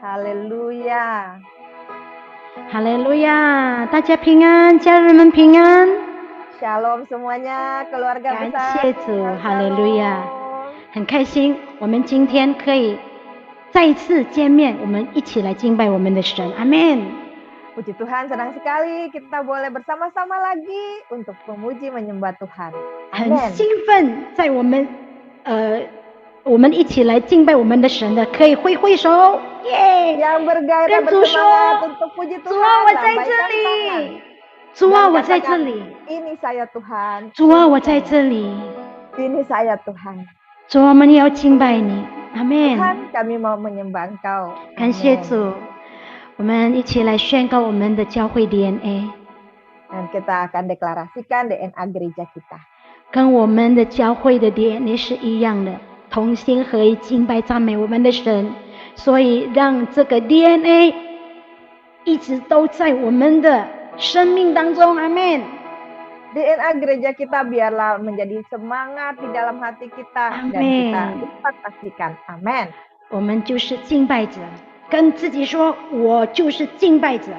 哈利路亚，哈利路亚！大家平安，家人们平安。Shalom semuanya, keluarga 感 besar. 谢主，哈利路亚！很开心，我们今天可以再一次见面，我们一起来敬拜我们的神。阿门。Puji Tuhan, senang sekali kita boleh bersama-sama lagi untuk memuji menyembah Tuhan. 很兴奋，在我们一起来敬拜我们的神的，可以挥挥手，耶！ Yang bergairah 跟主说， bersemangat untuk puji 主啊， Tuhan, 我在这 lambaikan tangan. 里，主啊， Dan 我在这 katakan, 里， ini saya Tuhan. 主啊， ini 我在 saya. 这里， Ini saya Tuhan. 主啊，我们要敬拜你，阿门。 Tuhan, kami mau menyembah Engkau. 感谢 Amen. 主，我们一起来宣告我们的教会 DNA， Dan kita akan deklarasikan DNA gereja kita. 跟我们的教会的 DNA 是一样的，同心合一敬拜赞美我们的神，所以让这个 DNA 一直都在我们的生命当中，阿门。 DNA gereja kita biarlah menjadi semangat di dalam hati kita. Dan kita dapat pastikan. Amin. 我们就是敬拜者，跟自己说，我就是敬拜者。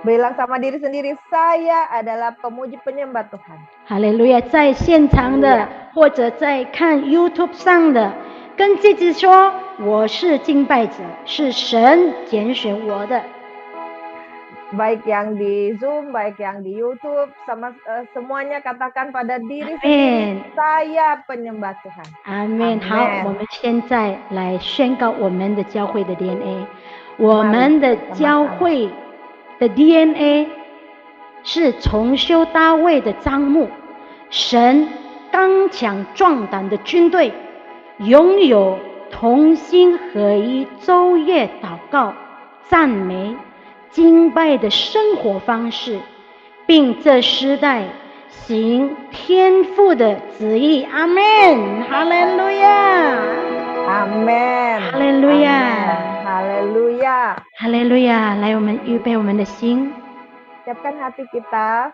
Bilang sama diri sendiri, saya adalah pemuji penyembah Tuhan. 哈利路亚！在现场的或者在看 YouTube 上的，跟自己说，我是敬拜者，是神拣选我的。 Baik yang di Zoom, baik yang di YouTube, sama semuanya katakan pada diri sendiri, saya penyembah Tuhan. 阿门。好，我们现在来宣告我们的教会的 DNA。我们的教会的 DNA 是重修大卫的帐幕，神刚强壮胆的军队，拥有同心合一、昼夜祷告、赞美、敬拜的生活方式，并这时代行天父的旨意。阿门！哈利路亚！ Amin. 哈利路亚！ 哈利路亚！ 哈利路亚！来，我们预备我们的心， Siapkan hati kita.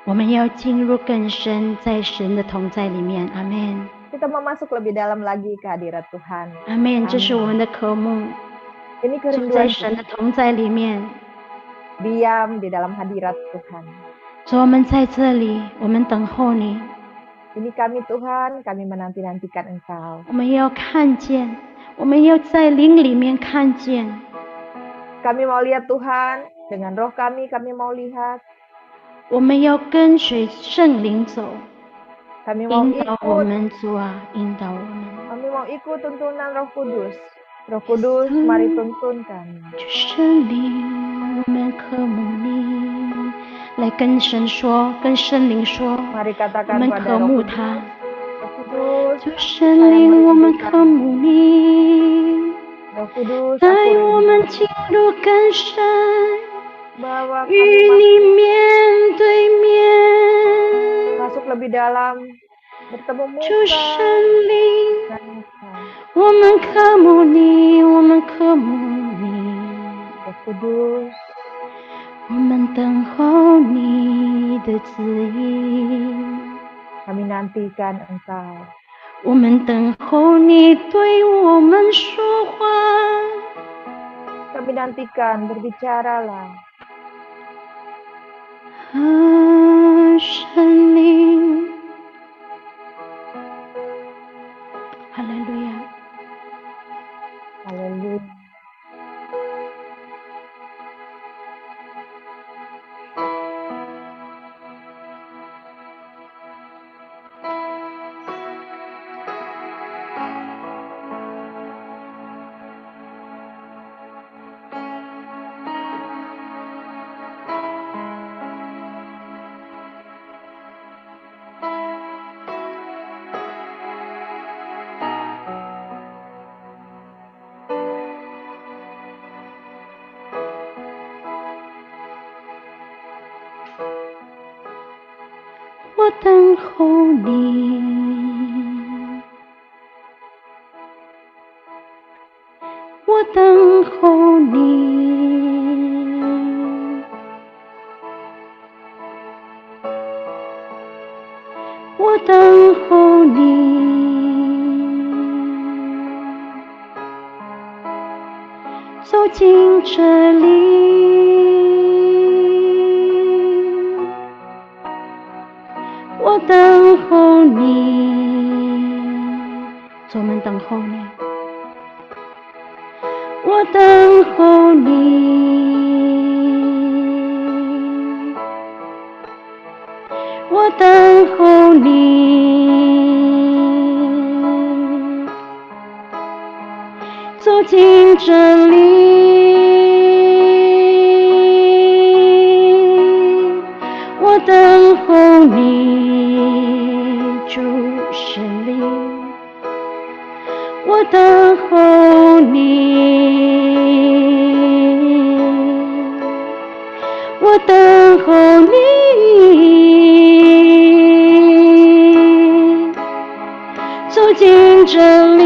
我们要进入更深在神的同在里面。阿门！ Kita mau masuk lebih dalam lagi ke hadirat Tuhan. 阿门！这是我们的渴慕， Ini 住在 kerinduan 神的同在里面。 diam di dalam hadirat Tuhan. 主，我们在这里，我们等候你。 Ini kami Tuhan, kami menanti-nantikan Engkau. 我们要看见，我们要在灵里面看见。 Kami mau lihat Tuhan, dengan roh kami mau lihat. 我们要跟随圣灵走， Kami mau 引导我 ikut, 们，主啊，引导我们。 kami mau ikut tuntunan Roh Kudus. Roh Kudus, mari tuntun kami. 圣灵，我们渴慕你，来跟神说，跟圣灵说， Mari 我 katakan 们 pada 渴 Roh 慕 Kudus. 他。 Roh Kudus, 主圣灵，我们渴慕你， Roh Kudus, 带 aku 我 rindu. 们进入更深， Bawa 与 kami 你面对面。 masuk lebih dalam, bertemu 主 muka 圣灵， dan muka. 我们渴慕你，我们渴慕你， Roh Kudus, 我们等候你的旨意， kami nantikan Engkau. 我们等候你对我们说话。 Kami nantikan, berbicaralah. 啊，圣灵，哈利路亚！ Haleluya.我等候你，我等候你，我等候你，走进这里，我等候你，主，我们等候你，我等候你，我等候你，走进这里，我等候你，主神灵，我等候你，我等候你，走进这里，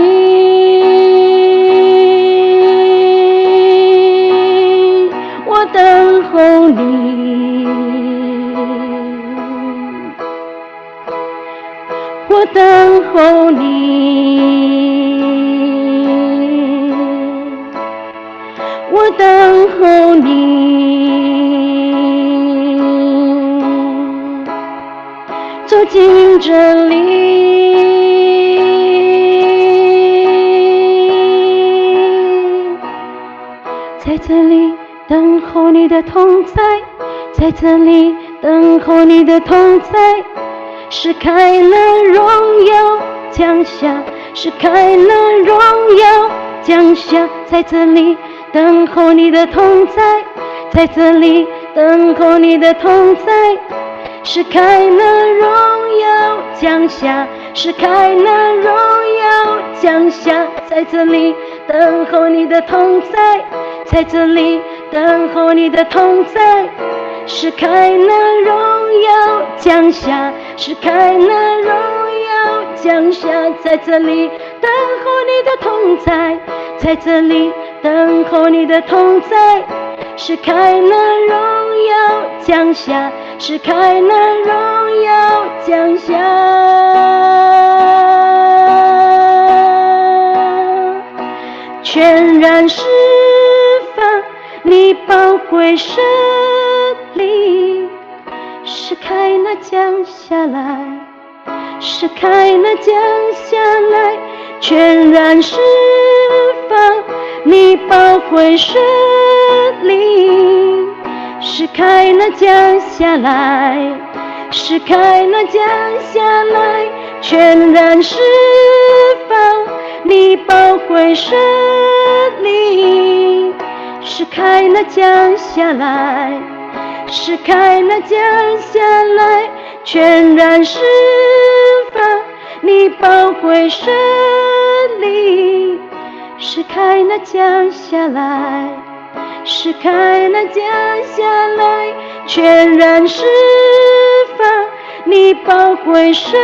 我等候你，我等候你，我等候你，走进这里，在这里等候你的同在，在这里等候你的同在，是开了荣耀降下，是开了荣耀降下，在这里等候你的同在，在这里等候你的同在，是开了荣耀降下，是开了荣耀降下，在这里等候你的同在，在这里等候你的同在，是开了荣耀降下，是开了荣耀降下，在这里等候你的同在，在这里等候你的同在，是开了荣耀降下，是开了荣耀降下，全然释放你宝贵生灵，是开了降下来，是开了降下来，全然释放你宝贵生灵，是开了降下来，是开了降下来，全然释放你宝贵生灵，是开了降下来，是开了降下来，全然释放你宝贵生灵，是开了降下来，是开了降下来，全然释放你宝贵生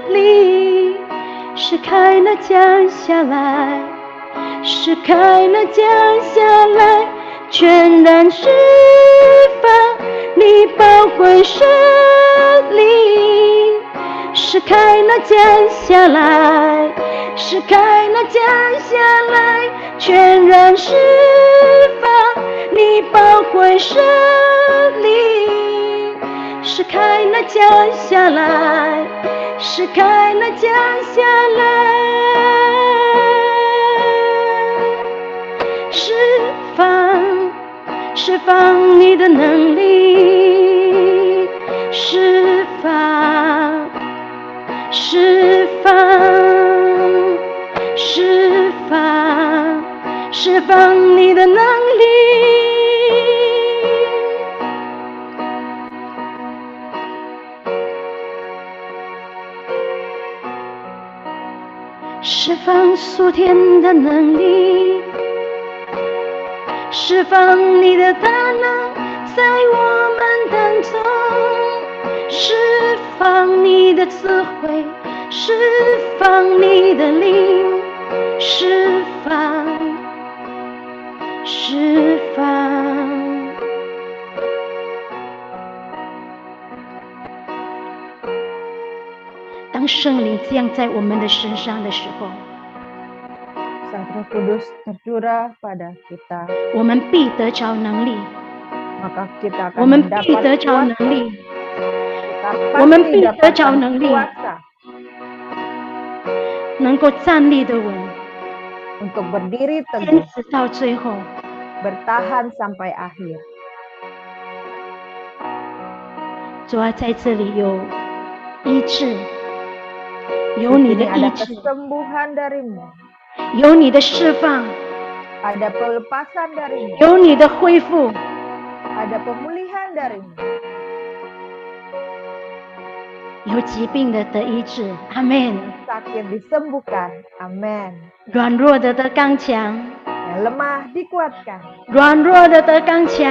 灵，是开了降下来，是开了降下来，全然释放你宝贵生灵，是开了降下来，是开了降下来，全然释放你宝贵生灵，是开了降下来，是开了降下来，释放你的能力，释放释放你的能力，释放属天的能力，释放你的大能在我们当中，释放你的智慧，释放你的灵，释放当圣灵降在我们的身上的时候，上 Roh Kudus tercurah pada kita, 我们必得着能力， maka kita 我 akan 们必 mendapat 得着 kuasa. 能力， Kita 我们 pasti 必得着 dapatkan 能力， kuasa 能够站立的稳， untuk berdiri 坚 teguh, 持到最后。 bertahan sampai akhir. 主啊，在这里有医治， Di 有你的 sini 医 ada 治， kesembuhan darimu, 有你的释放， ada pelepasan darimu, 有你的恢复。 ada pemulihan darimu, 有疾病的得医治，阿门。 yang sakit disembuhkan, amin. 软弱的得刚强， Yang lemah dikuatkan, 软弱的得刚强。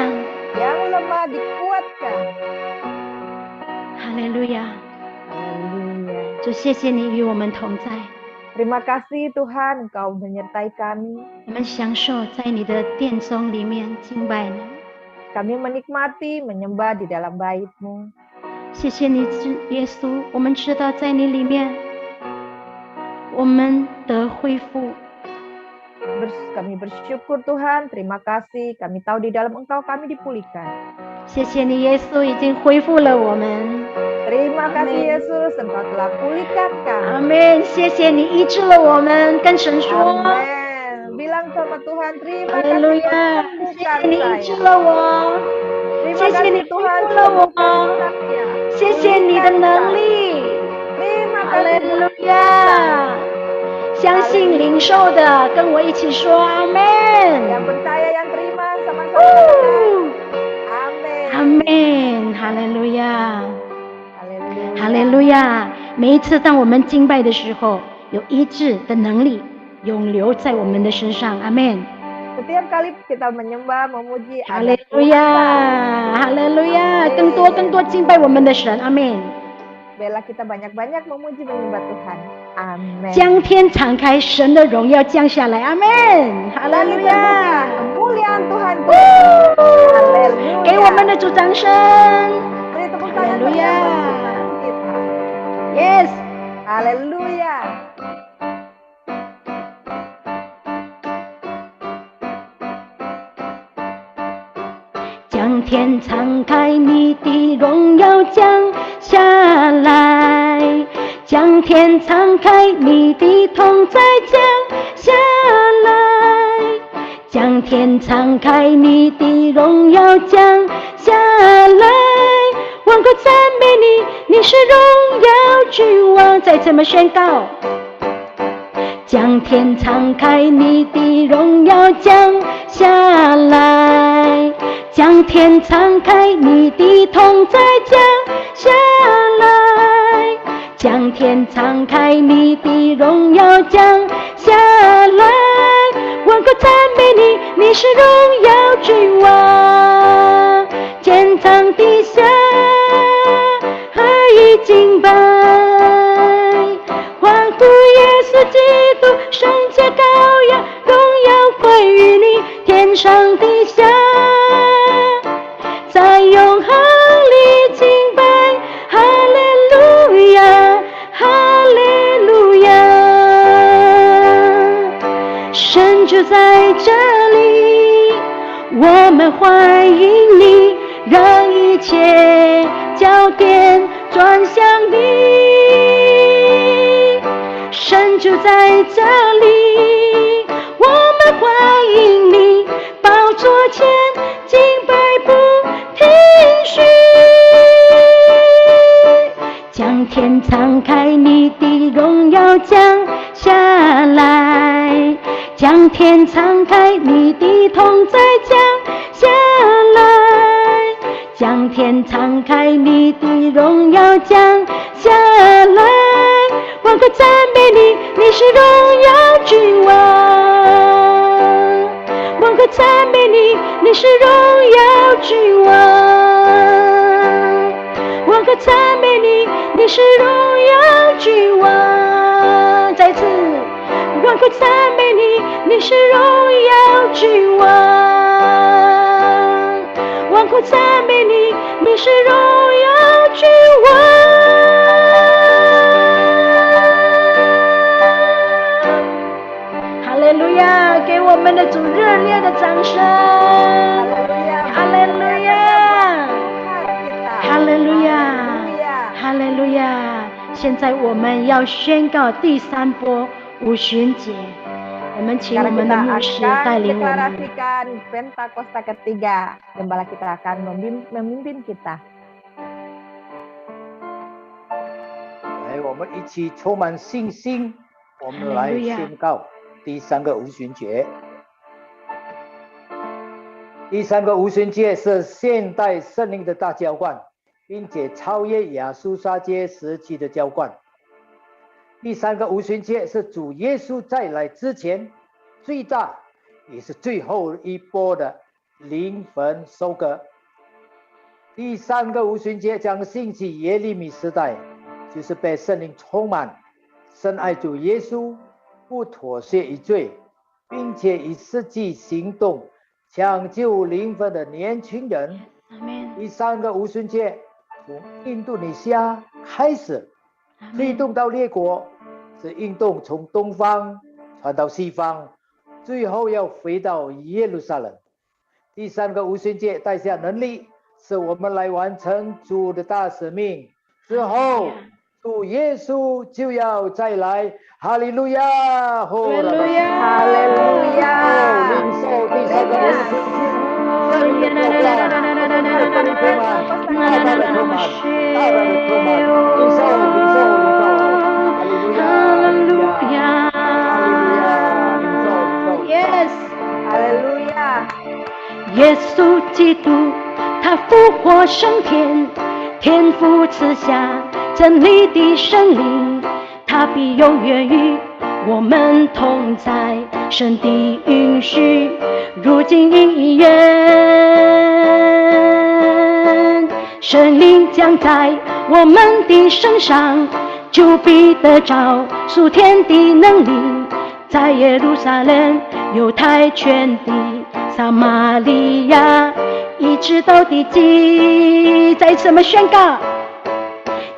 yang lemah dikuatkan. 哈利路亚！ Haleluya. 主，谢谢你与我们同在， Terima kasih Tuhan, Engkau menyertai kami. 我们享受在你的殿中里面敬拜你。 Kami menikmati menyembah di dalam bait-Mu. 谢谢你，耶稣，我们知道在你里面，我们得恢复。 Kami bersyukur Tuhan, terima kasih. Kami tahu di dalam Engkau kami dipulihkan. 谢谢你，耶稣已经恢复了我们。 Terima kasih Yesus, Engkau telah pulihkan 阿 kami. 门！谢谢你医治了我们，跟神说。 Amin. Bilang sama Tuhan, terima 哈利 kasih 路 Kau 亚！谢 sembuhkan 谢你医治 saya. 了我， Terima 谢谢你 kasih 恢 Tuhan 复了我， sembuhkan saya. 谢谢你的 Pulihkan 能 saya. 力。 Terima 哈利 kasih 路 Tuhan. 亚！相信领受的，跟我一起说阿 Yang 门。 percaya, yang terima, sama-sama katakan. Amin. 阿门！哈利路亚！ Haleluya. 哈利路亚！每一次当我们敬拜的时候，有医治的能力永留在我们的身上。阿门！ Setiap kali kita menyembah, memuji, 哈 ada 利路亚！ kuasa. 哈利路亚！更多敬拜我们的神。阿门！ Bela kita banyak-banyak memuji menyembah Tuhan. Amin. 将天敞开，神的荣耀降下来。阿门！哈利 Langit 路 terbuka, 亚！ kemuliaan Tuhan turun. Haleluya. 给我们的主掌声。 Beri tepuk tangan bagi Haleluya. Tuhan kita. Yes！ Haleluya. 将天敞开，你的荣耀降下来；将天敞开，你的同在降下来；将天敞开，你的荣耀降下来。万国赞美你，你是荣耀君王。再这么宣告。将天敞开，你的荣耀降下来；将天敞开，你的同在降下来；将天敞开，你的荣耀降下来。万国赞美你，你是荣耀君王。天堂地下合一敬拜，欢呼耶稣基督，圣洁羔羊，荣耀归于你，天上地下，在永恒里敬拜，哈利路亚，哈利路亚，神就在这里，我们欢迎你，让一切焦点转向你。神就在这里，我们欢迎你，宝座前敬拜不停息。将天敞开，你的荣耀降下来；将天敞开，你的同在降下来；将天敞开，你的荣耀降下来。万国赞美你，你是荣耀君王。万国赞美你，你是荣耀君王。万国赞美你，你是荣耀君王。再次，万国赞美你，你是荣耀君王。万国赞美你，你是荣耀君王。哈利路亚！神。哈利路亚，哈利路亚，哈利路亚。现在我们要宣告第3波五旬节，我们请我们的牧师带领我们。 deklarasikan Pentakosta ketiga. Gembala kita akan memimpin kita. 来，我们一起充满信心，我们来宣告第3个五旬节。第3个五旬节是现代圣灵的大浇灌，并且超越亚述杀街时期的浇灌。第3个五旬节是主耶稣再来之前最大也是最后一波的灵魂收割。第3个五旬节将兴起耶利米时代，就是被圣灵充满，深爱主耶稣，不妥协于罪，并且以实际行动抢救灵魂的年轻人。第3个五旬节从印度尼西亚开始推动到列国，是运动从东方传到西方，最后要回到耶路撒冷。第3个五旬节带下能力，是我们来完成主的大使命，之后主耶稣就要再来。哈利路亚，哈利路亚，哈利路亚。领受第3个五旬节，圣灵的浇灌，大的充满，大的充满，大的充满，领受，领受，领受。哈利路亚，哈利路亚，哈利路亚，领受，领受。Yes， 哈利路亚。耶稣基督，他复活升天，天父赐下真理的圣灵，他必永远与我们同在，神的允许如今应验，圣灵降在我们的身上，就必得着属天的能力，在耶路撒冷、犹太全地、撒玛利亚，一直到地极。再次我们宣告，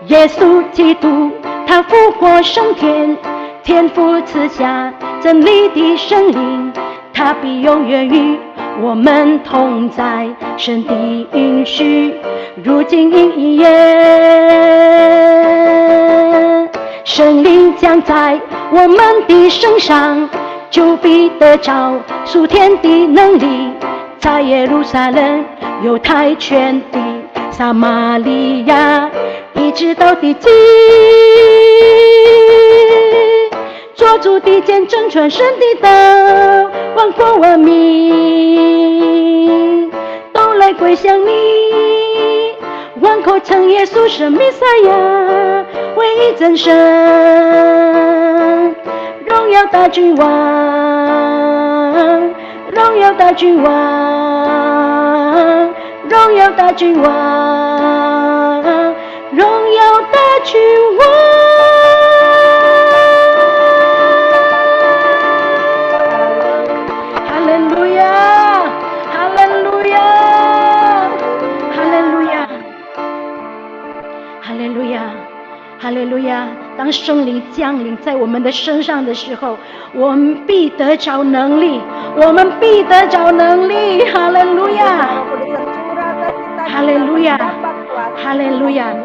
耶稣基督他复活升天，天父赐下真理的圣灵，他必永远与我们同在，神的允许如今应验，圣灵降在我们的身上，就必得着属天的能力，在耶路撒冷、犹太全地、撒玛利亚，一直到地极，做主的见证，传神的道，万国万民都来归向你，万口称耶稣是弥赛亚，唯一真神，荣耀大君王，荣耀大君王，荣耀大君王，荣耀大君王。哈利路亚，哈利路亚，哈利路亚，哈利路亚，哈利路亚。当圣灵降临在我们的身上的时候，我们必得着能力，我们必得着能力。哈利路亚，哈利路亚，哈利路亚，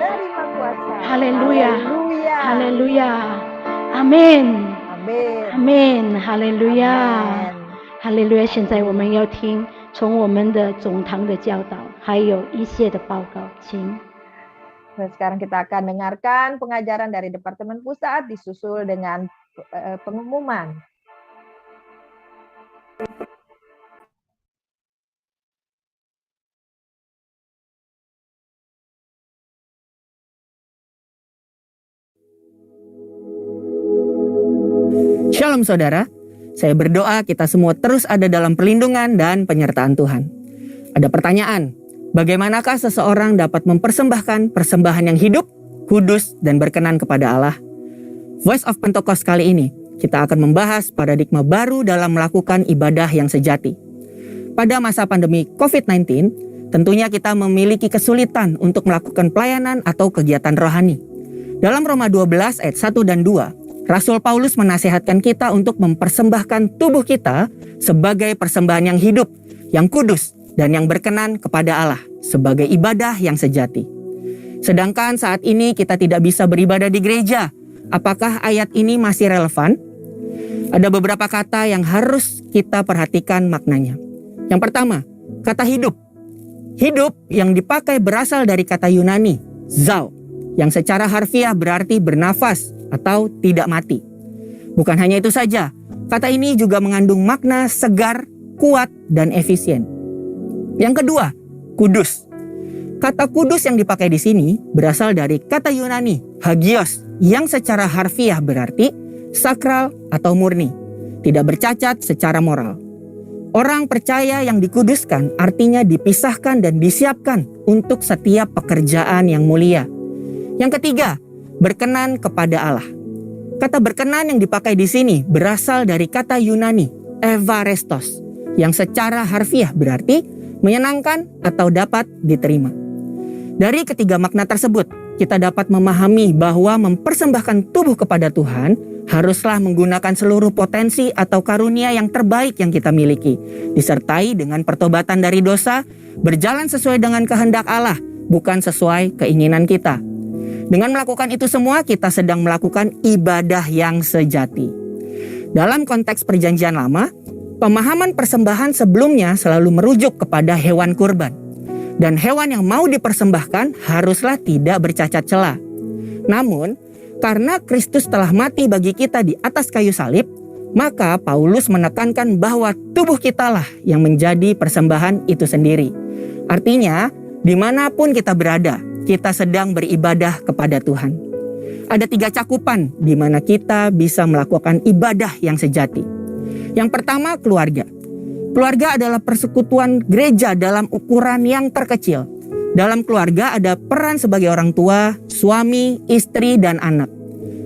哈利路亚，哈利路亚，阿门，阿门，哈利路亚，哈利路亚。现在我们要听从我们的总堂的教导，还有一些的报告，请。Nah, sekarang kita akan dengarkan pengajaran dari Departemen Pusat disusul dengan pengumuman. Shalom saudara, saya berdoa kita semua terus ada dalam perlindungan dan penyertaan Tuhan. Ada pertanyaan, bagaimanakah seseorang dapat mempersembahkan persembahan yang hidup, kudus, dan berkenan kepada Allah? Voice of Pentecost kali ini, kita akan membahas paradigma baru dalam melakukan ibadah yang sejati. Pada masa pandemi COVID-19, tentunya kita memiliki kesulitan untuk melakukan pelayanan atau kegiatan rohani. Dalam Roma 12 ayat 1 dan 2, Rasul Paulus menasihatkan kita untuk mempersembahkan tubuh kita sebagai persembahan yang hidup, yang kudus, dan yang berkenan kepada Allah sebagai ibadah yang sejati. Sedangkan saat ini kita tidak bisa beribadah di gereja. Apakah ayat ini masih relevan? Ada beberapa kata yang harus kita perhatikan maknanya. Yang pertama, kata hidup. Hidup yang dipakai berasal dari kata Yunani, zao, yang secara harfiah berarti bernafas atau tidak mati. Bukan hanya itu saja, kata ini juga mengandung makna segar, kuat, dan efisien. Yang kedua, kudus. Kata kudus yang dipakai di sini berasal dari kata Yunani, hagios, yang secara harfiah berarti sakral atau murni, tidak bercacat secara moral. Orang percaya yang dikuduskan artinya dipisahkan dan disiapkan untuk setiap pekerjaan yang mulia. Yang ketiga, berkenan kepada Allah. Kata berkenan yang dipakai di sini berasal dari kata Yunani, evarestos, yang secara harfiah berarti menyenangkan atau dapat diterima. Dari ketiga makna tersebut, kita dapat memahami bahwa mempersembahkan tubuh kepada Tuhan haruslah menggunakan seluruh potensi atau karunia yang terbaik yang kita miliki, disertai dengan pertobatan dari dosa, berjalan sesuai dengan kehendak Allah, bukan sesuai keinginan kita. Dengan melakukan itu semua, kita sedang melakukan ibadah yang sejati. Dalam konteks Perjanjian Lama, pemahaman persembahan sebelumnya selalu merujuk kepada hewan kurban. Dan hewan yang mau dipersembahkan haruslah tidak bercacat celah. Namun, karena Kristus telah mati bagi kita di atas kayu salib, maka Paulus menekankan bahwa tubuh kitalah yang menjadi persembahan itu sendiri. Artinya, dimanapun kita berada, kita sedang beribadah kepada Tuhan. Ada 3 cakupan di mana kita bisa melakukan ibadah yang sejati. Yang pertama, keluarga. Keluarga adalah persekutuan gereja dalam ukuran yang terkecil. Dalam keluarga ada peran sebagai orang tua, suami, istri, dan anak.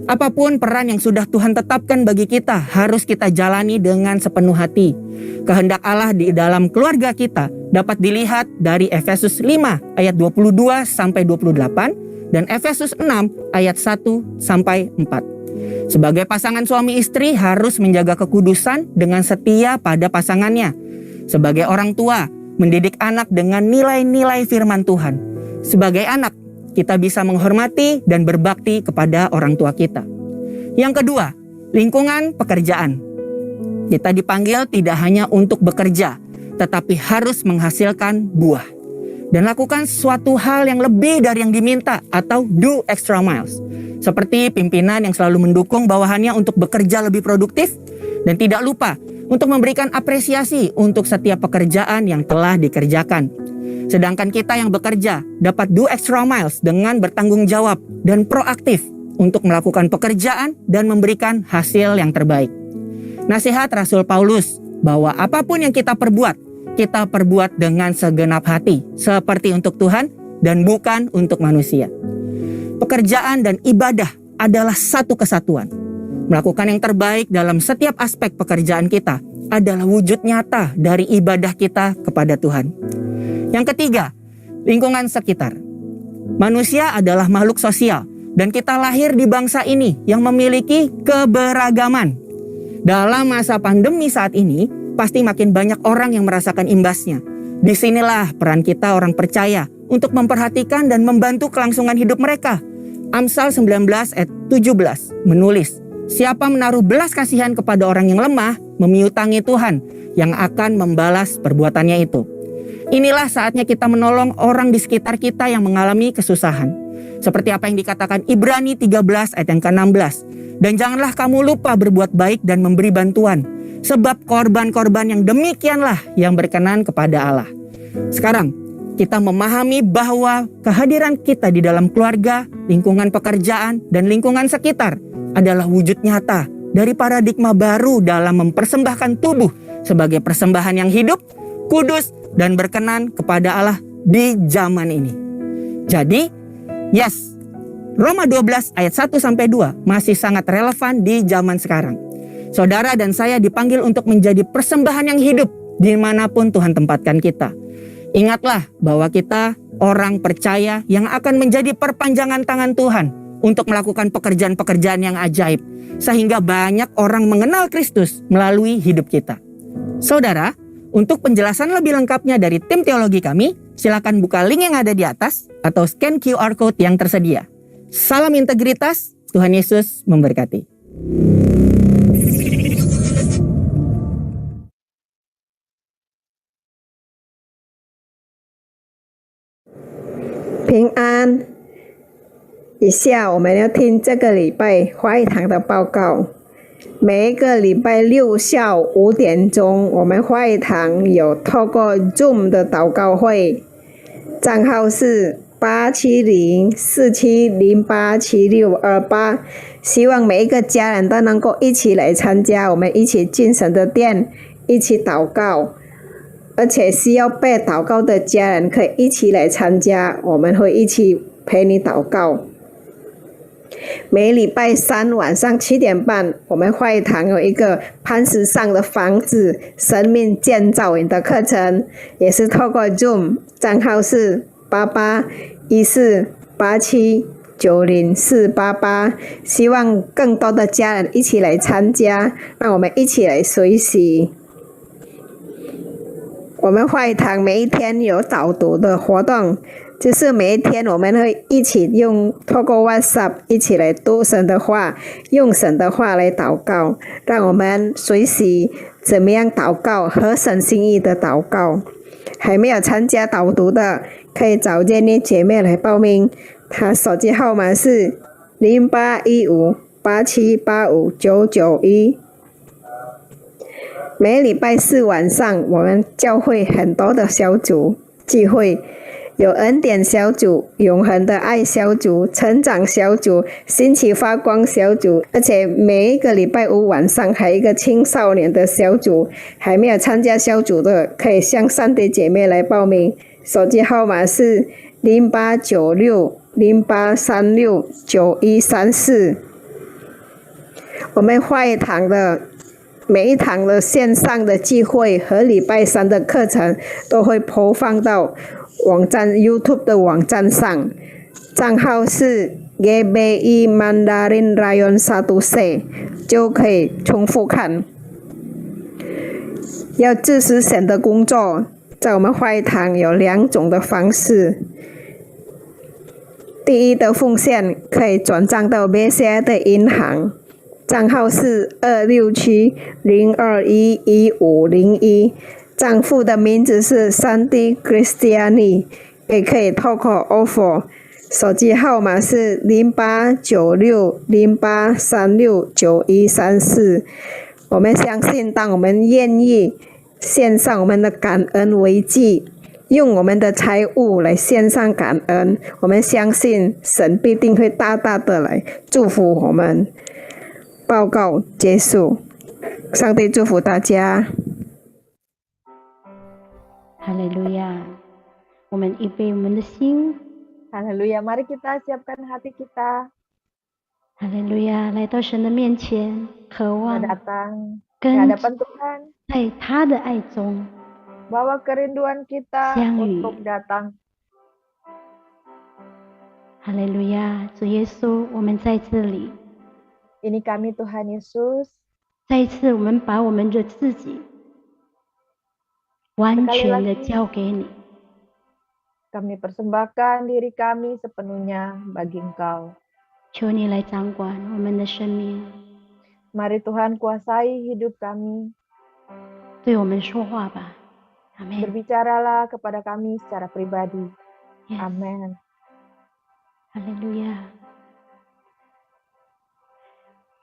Apapun peran yang sudah Tuhan tetapkan bagi kita harus kita jalani dengan sepenuh hati. Kehendak Allah di dalam keluarga kita dapat dilihat dari Efesus 5 ayat 22 sampai 28 dan Efesus 6 ayat 1 sampai 4. Sebagai pasangan suami istri harus menjaga kekudusan dengan setia pada pasangannya. Sebagai orang tua, mendidik anak dengan nilai-nilai firman Tuhan. Sebagai anak, kita bisa menghormati dan berbakti kepada orang tua kita. Yang kedua, lingkungan pekerjaan. Kita dipanggil tidak hanya untuk bekerja, tetapi harus menghasilkan buah. Dan lakukan suatu hal yang lebih dari yang diminta atau do extra miles. Seperti pimpinan yang selalu mendukung bawahannya untuk bekerja lebih produktif dan tidak lupa untuk memberikan apresiasi untuk setiap pekerjaan yang telah dikerjakan. Sedangkan kita yang bekerja dapat do extra miles dengan bertanggung jawab dan proaktif untuk melakukan pekerjaan dan memberikan hasil yang terbaik. Nasihat Rasul Paulus bahwa apapun yang kita perbuat dengan segenap hati, seperti untuk Tuhan dan bukan untuk manusia. Pekerjaan dan ibadah adalah satu kesatuan. Melakukan yang terbaik dalam setiap aspek pekerjaan kita adalah wujud nyata dari ibadah kita kepada Tuhan. Yang ketiga, lingkungan sekitar. Manusia adalah makhluk sosial dan kita lahir di bangsa ini yang memiliki keberagaman. Dalam masa pandemi saat ini, pasti makin banyak orang yang merasakan imbasnya. Disinilah peran kita orang percaya untuk memperhatikan dan membantu kelangsungan hidup mereka. Amsal 19 ayat 17 menulis, siapa menaruh belas kasihan kepada orang yang lemah, memiutangi Tuhan yang akan membalas perbuatannya itu. Inilah saatnya kita menolong orang di sekitar kita yang mengalami kesusahan. Seperti apa yang dikatakan Ibrani 13 ayat yang ke-16. Dan janganlah kamu lupa berbuat baik dan memberi bantuan. Sebab korban-korban yang demikianlah yang berkenan kepada Allah. Sekarang, kita memahami bahwa kehadiran kita di dalam keluarga, lingkungan pekerjaan, dan lingkungan sekitar adalah wujud nyata dari paradigma baru dalam mempersembahkan tubuh sebagai persembahan yang hidup, kudus, dan berkenan kepada Allah di zaman ini. Jadi, yes, Roma 12 ayat 1-2 masih sangat relevan di zaman sekarang. Saudara dan saya dipanggil untuk menjadi persembahan yang hidup dimanapun Tuhan tempatkan kita. Ingatlah bahwa kita orang percaya yang akan menjadi perpanjangan tangan Tuhan untuk melakukan pekerjaan-pekerjaan yang ajaib. Sehingga banyak orang mengenal Kristus melalui hidup kita. Saudara, Untuk penjelasan lebih lengkapnya dari tim teologi kami, silakan buka link yang ada di atas atau scan QR Code yang tersedia. Salam integritas, Tuhan Yesus memberkati.平安。以下我们要听这个礼拜华语堂的报告。每一个礼拜六下午5点钟，我们华语堂有透过 Zoom 的祷告会，账号是87047087628，希望每一个家人都能够一起来参加，我们一起进神的殿，一起祷告。而且需要被祷告的家人可以一起来参加，我们会一起陪你祷告。每礼拜三晚上7点半，我们华语堂有一个磐石上的房子生命建造营的课程，也是透过 Zoom， 账号是881487904888，希望更多的家人一起来参加，让我们一起来学习。我们华语堂每一天有导读的活动，就是每一天我们会一起透过 WhatsApp 一起来读神的话，用神的话来祷告，让我们学习怎么样祷告，合神心意的祷告。还没有参加导读的，可以找建议姐妹来报名，她手机号码是081587859991。每礼拜四晚上，我们教会很多的小组聚会，有恩典小组、永恒的爱小组、成长小组、兴起发光小组，而且每一个礼拜五晚上还有一个青少年的小组。还没有参加小组的，可以向上帝姐妹来报名，手机号码是089608369134。我们华语堂的每一堂的线上的聚会和礼拜三的课程都会播放到网站 YouTube 的网站上，账号是 GBI Mandarin Rayon 1C， 就可以重复看。要支持神的工作，在我们华语堂有2种的方式。第一的奉献可以转账到 BCI 的银行，账号是26702111501，账户的名字是Sandy Christiani， 也可以透过 offer， 手机号码是089608369134。我们相信，当我们愿意献上我们的感恩为祭，用我们的财物来献上感恩，我们相信神必定会大大的来祝福我们。报告结束，上帝祝福大家。哈利路亚！我们预备我们的心。哈利路亚！ Mari kita siapkan hati kita。哈利路亚！来到神的面前，渴望 datang di 跟 hadapan Tuhan， 在他的爱中 bawa kerinduan kita 相遇。 untuk datang。哈利路亚！主耶稣，我们在这里。Ini kami Tuhan Yesus， 再一次我们把我们的自己完全的交给你。 kami persembahkan diri kami sepenuhnya bagi Engkau。 求你来掌管我们的生命， Mari Tuhan kuasai hidup kami。 对我们说话吧。阿们。 Berbicaralah kepada kami secara pribadi。 Yes. Amin。 哈利路亚。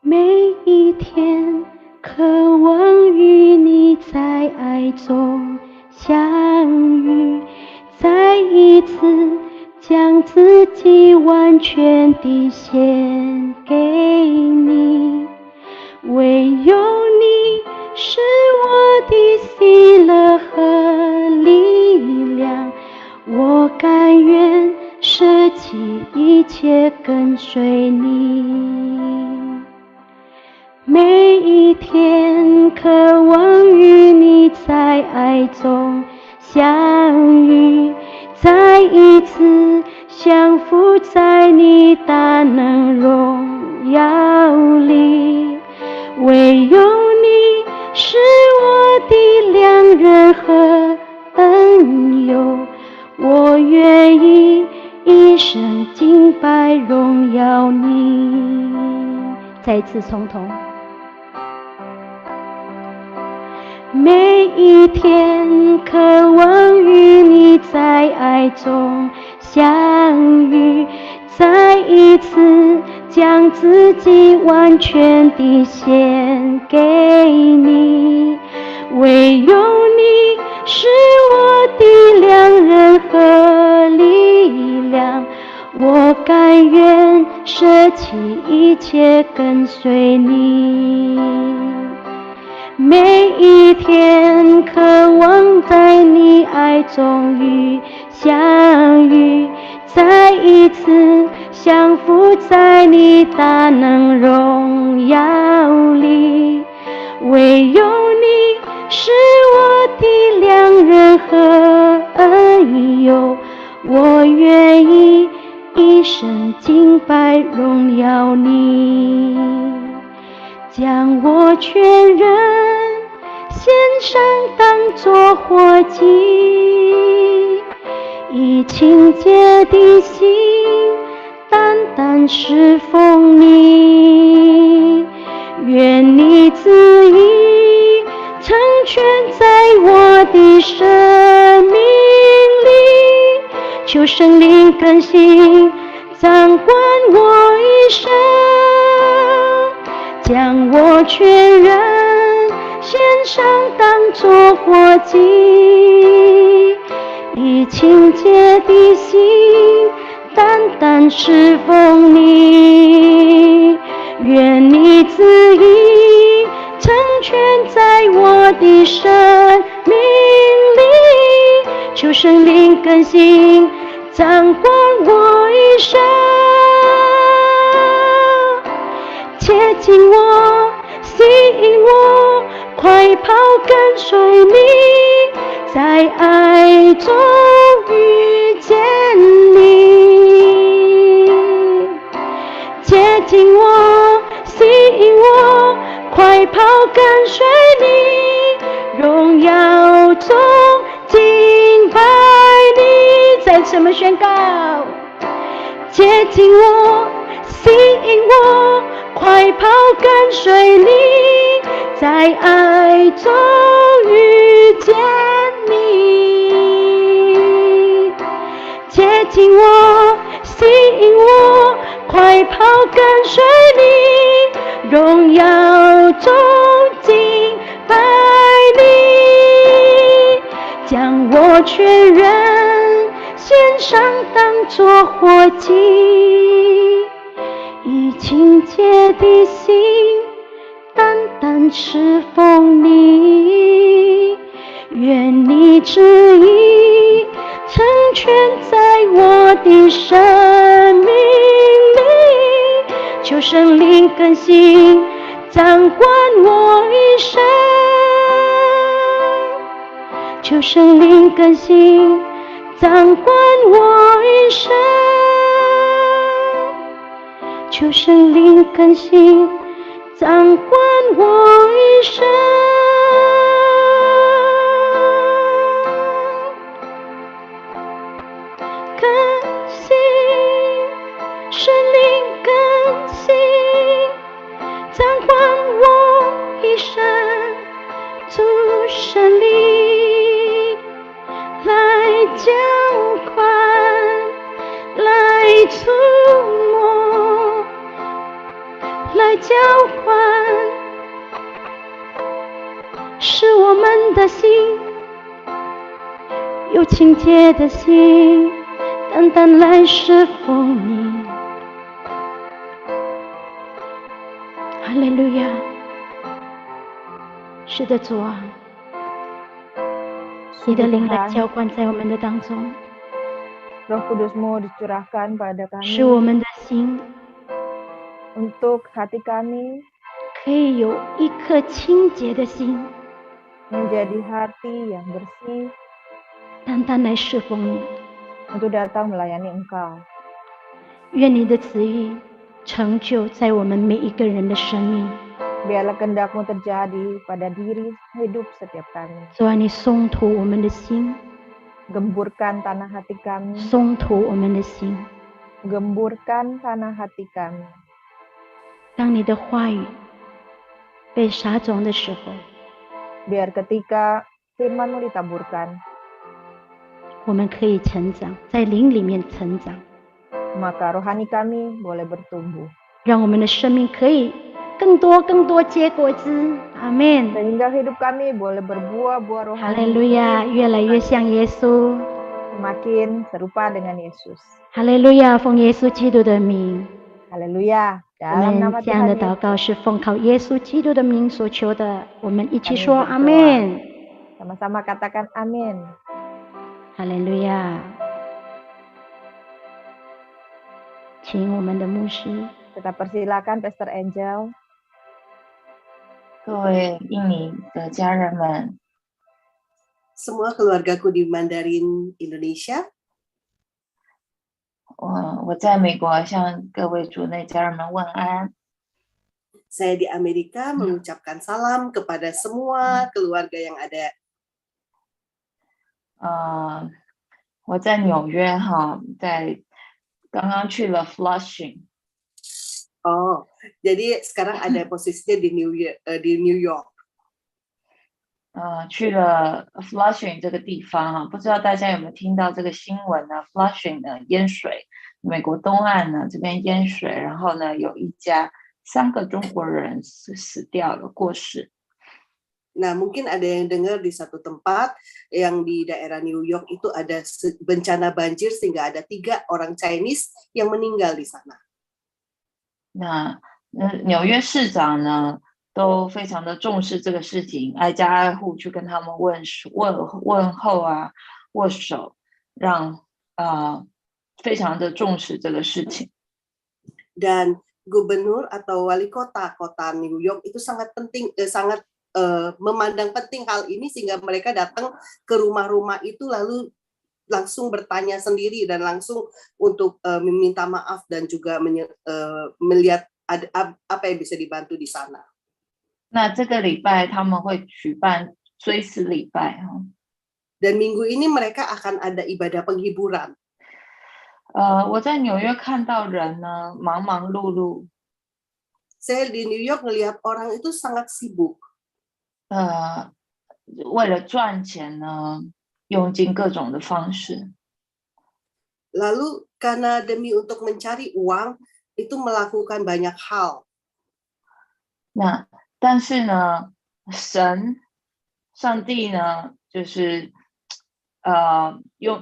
每一天渴望与你在爱中相遇，再一次将自己完全地献给你，唯有你是我的喜乐和力量，我甘愿舍弃一切跟随你。 每一天渴望与你在爱中相遇，再一次降服在你大能荣耀里，唯有你是我我的良人和恩友，我愿意一生敬拜荣耀你。再次从头。每一天渴望与你在爱中相遇，再一次将自己完全地献给你，唯有你是我的良人和力量，我甘愿舍弃一切跟随你。每一天渴望在你爱中与相遇，再一次降服在你大能荣耀里，唯有你是我的良人和恩友，我愿意一生敬拜荣耀你，将我全人献上当作活祭，以清洁的心单单侍奉你，愿你旨意成全在我的生命里，求圣灵更新掌管我一生，将我全人献上当作活祭，以清洁的心单单侍奉你，愿你旨意成全在我的生命里，求圣灵更新掌管我一生，接近我，吸引我，快跑跟随你，在爱中遇见你，接近我，吸引我，快跑跟随你，荣耀中敬拜你。再次我们宣告，接近我，吸引我，快跑跟随你，在爱中遇见你，接近我，吸引我，快跑跟随你，荣耀中敬拜你，将我全人献上当作活祭，以清洁的心单单侍奉你，愿你旨意成全在我的生命里，求圣灵更新掌管我一生，求圣灵更新掌管我一生，求圣灵更新掌管我一生，更新，圣灵更新掌管我一生，主圣灵来浇灌，来触摸，来浇灌，使我们的心有清洁的心，单单来侍奉你。哈利路亚！是的，主啊，你的灵来浇灌在我们的当中， Roh Kudus-Mu dicurahkan pada 使 kami 我们的心 untuk hati kami 可以有一颗清洁的心， menjadi hati yang bersih 单单来侍奉你。 untuk datang melayani Engkau. 愿你的旨意成就在我们每一个人的生命。Biarlah kehendak-Mu terjadi pada diri hidup setiap kami. 主啊，你松土我们的心， Gemburkan tanah hati kami, 松土我们的心。 gemburkan tanah hati kami. 当你的话语被撒种的时候， Biar ketika firman-Mu ditaburkan, 我们可以成长，在灵里面成长， maka rohani kami boleh bertumbuh. 让我们的生命可以更多结果子。阿门。 Sehingga hidup kami boleh berbuah-buah 哈 rohani 利路亚，越来越像耶稣。 semakin serupa dengan Yesus. 哈利路亚，奉耶稣基督的名， Haleluya. 我 Dalam 们 nama 这样的 Tuhan 祷 Yesus, 告是奉靠耶稣基督的名所求的。我们一起 Kami 说 berdoa. 阿门。 sama-sama katakan amin. 哈利路亚，请我们的牧师。 Kita persilakan Pastor Angel. 各位印尼的家人们， semua keluargaku di Mandarin Indonesia. 我在美国向各位主内家人们问安。 Saya di Amerika mengucapkan salam kepada semua keluarga yang ada. 我在纽约哈，刚刚去了 Flushing。 Oh, jadi sekarang ada posisinya di New York. 去了 Flushing 这个地方哈，不知道大家有没有听到这个新闻呢 ？Flushing 呢淹水，美国东岸呢这边淹水，然后呢有一家3个中国人死掉了，过世。 Nah, mungkin ada yang dengar di satu tempat yang di daerah New York itu ada bencana banjir sehingga ada 3 orang Chinese yang meninggal di sana. 那纽约市长呢都非常的重视这个事情，挨家挨户去跟他们问候啊，握手，让非常的重视这个事情。 Dan gubernur atau wali kota New York itu sangat penting, sangat memandang penting hal ini sehingga mereka datang ke rumah-rumah itu lalu langsung bertanya sendiri dan langsung untuk meminta maaf dan juga melihat apa yang bisa dibantu di sana. 那这个礼拜他们会举办追思礼拜哈。 Dan minggu ini mereka akan ada ibadah penghiburan. 我在纽约看到人呢忙忙碌碌。 Saya di New York melihat orang itu sangat sibuk. 为了赚钱呢，用尽各种的方式。 Lalu karena demi untuk mencari uang itu melakukan banyak hal. 那但是呢，上帝呢，就是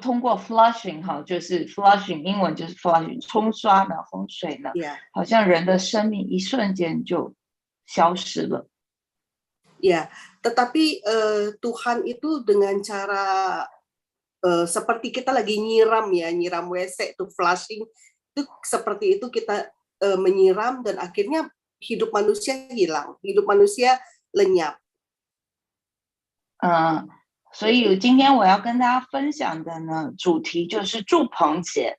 通过 flushing 哈，就是 flushing 英文就是 flushing 冲刷的洪水呢， Ya. 好像人的生命一瞬间就消失了。 Ya, tetapi Tuhan itu dengan cara seperti kita lagi nyiram WC itu flushing itu seperti itu kita menyiram dan akhirnya hidup manusia hilang, hidup manusia lenyap. 所以今天我要跟大家分享的呢，主题就是祝棚节。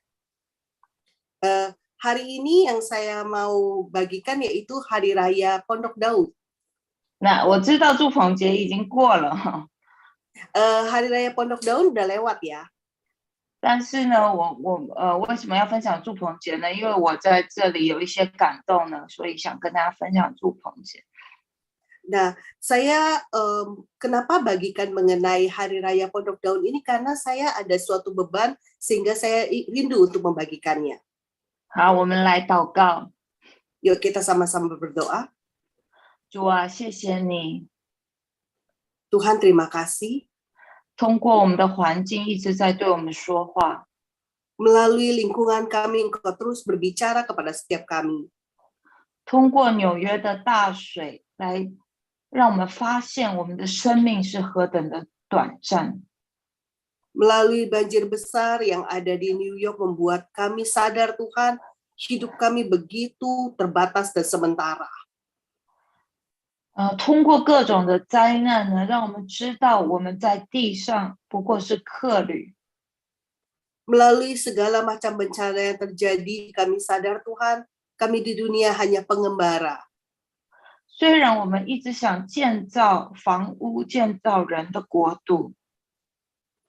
Hari ini yang saya mau bagikan yaitu Hari Raya Pondok Daud. 那我知道祝棚节已经过了哈。 Hari Raya Pondok Daud udah lewat ya. 但是呢，我为什么要分享祝棚节呢？因为我在这里有一些感动呢，所以想跟大家分享祝棚节。 Nah, saya kenapa bagikan mengenai Hari Raya Pondok Daud ini karena saya ada suatu beban sehingga saya rindu untuk membagikannya. 好，我们来祷告。 Yuk kita sama-sama berdoa. 主啊，谢谢你， Tuhan terima kasih. 通过我们的环境一直在对我们说话。 Melalui lingkungan kami, Engkau terus berbicara kepada setiap kami. 通过纽约的大水来让我们发现我们的生命是何等的短暂。 Melalui banjir besar yang ada di New York membuat kami sadar Tuhan, hidup kami begitu terbatas dan sementara. 通过各种的灾难呢，让我们知道我们在地上不过是客旅。 Melalui segala macam bencana yang terjadi, kami sadar Tuhan, kami di dunia hanya pengembara. 虽然我们一直想建造房屋、建造人的国度，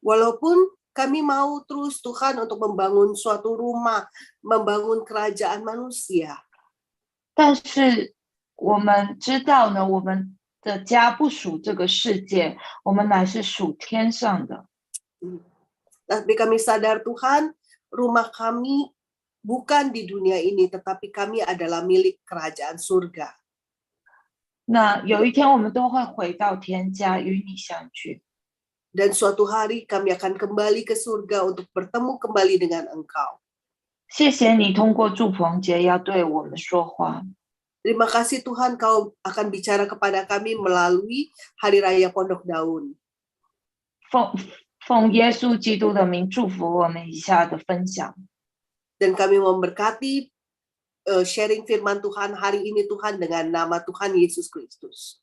Walaupun kami mau terus Tuhan untuk membangun suatu rumah, membangun kerajaan manusia. 但是我们知道呢，我们的家不属这个世界，我们乃是属天上的。 Tapi kami sadar Tuhan, rumah kami bukan di dunia ini, tetapi kami adalah milik kerajaan surga. 那有一天我们都会回到天家与你相聚。 Dan suatu hari kami akan kembali ke surga untuk bertemu kembali dengan Engkau. 谢谢你通过祝棚节要对我们说话。 Terima kasih Tuhan, Kau akan bicara kepada kami melalui Hari Raya Pondok Daun. 奉耶稣基督的名祝福我们以下的分享。 Dan kami memberkati sharing firman Tuhan hari ini Tuhan dengan nama Tuhan Yesus Kristus.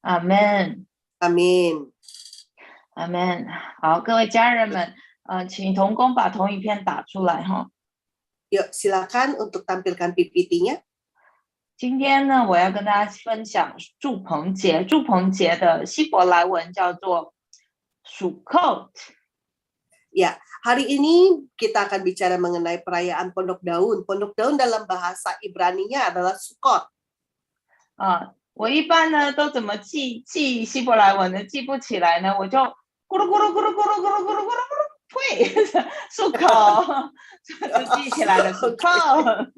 阿门， Amin. 阿门。好，各位家人们，请同工把同影片打出来哈。 Yuk, silakan untuk tampilkan PPT-nya. 今天呢，我要跟大家分享祝棚节。祝棚节的希伯来文叫做 Sukkot。 Ya, hari ini kita akan bicara mengenai perayaan Pondok Daun. Pondok Daun dalam bahasa Ibrani-nya adalah Sukkot. 我一般呢都怎么记希伯来文的，记不起来呢，我就咕噜咕噜咕噜咕噜咕噜咕噜咕噜咕噜，呸，Sukkot， 就记起来了，Sukkot。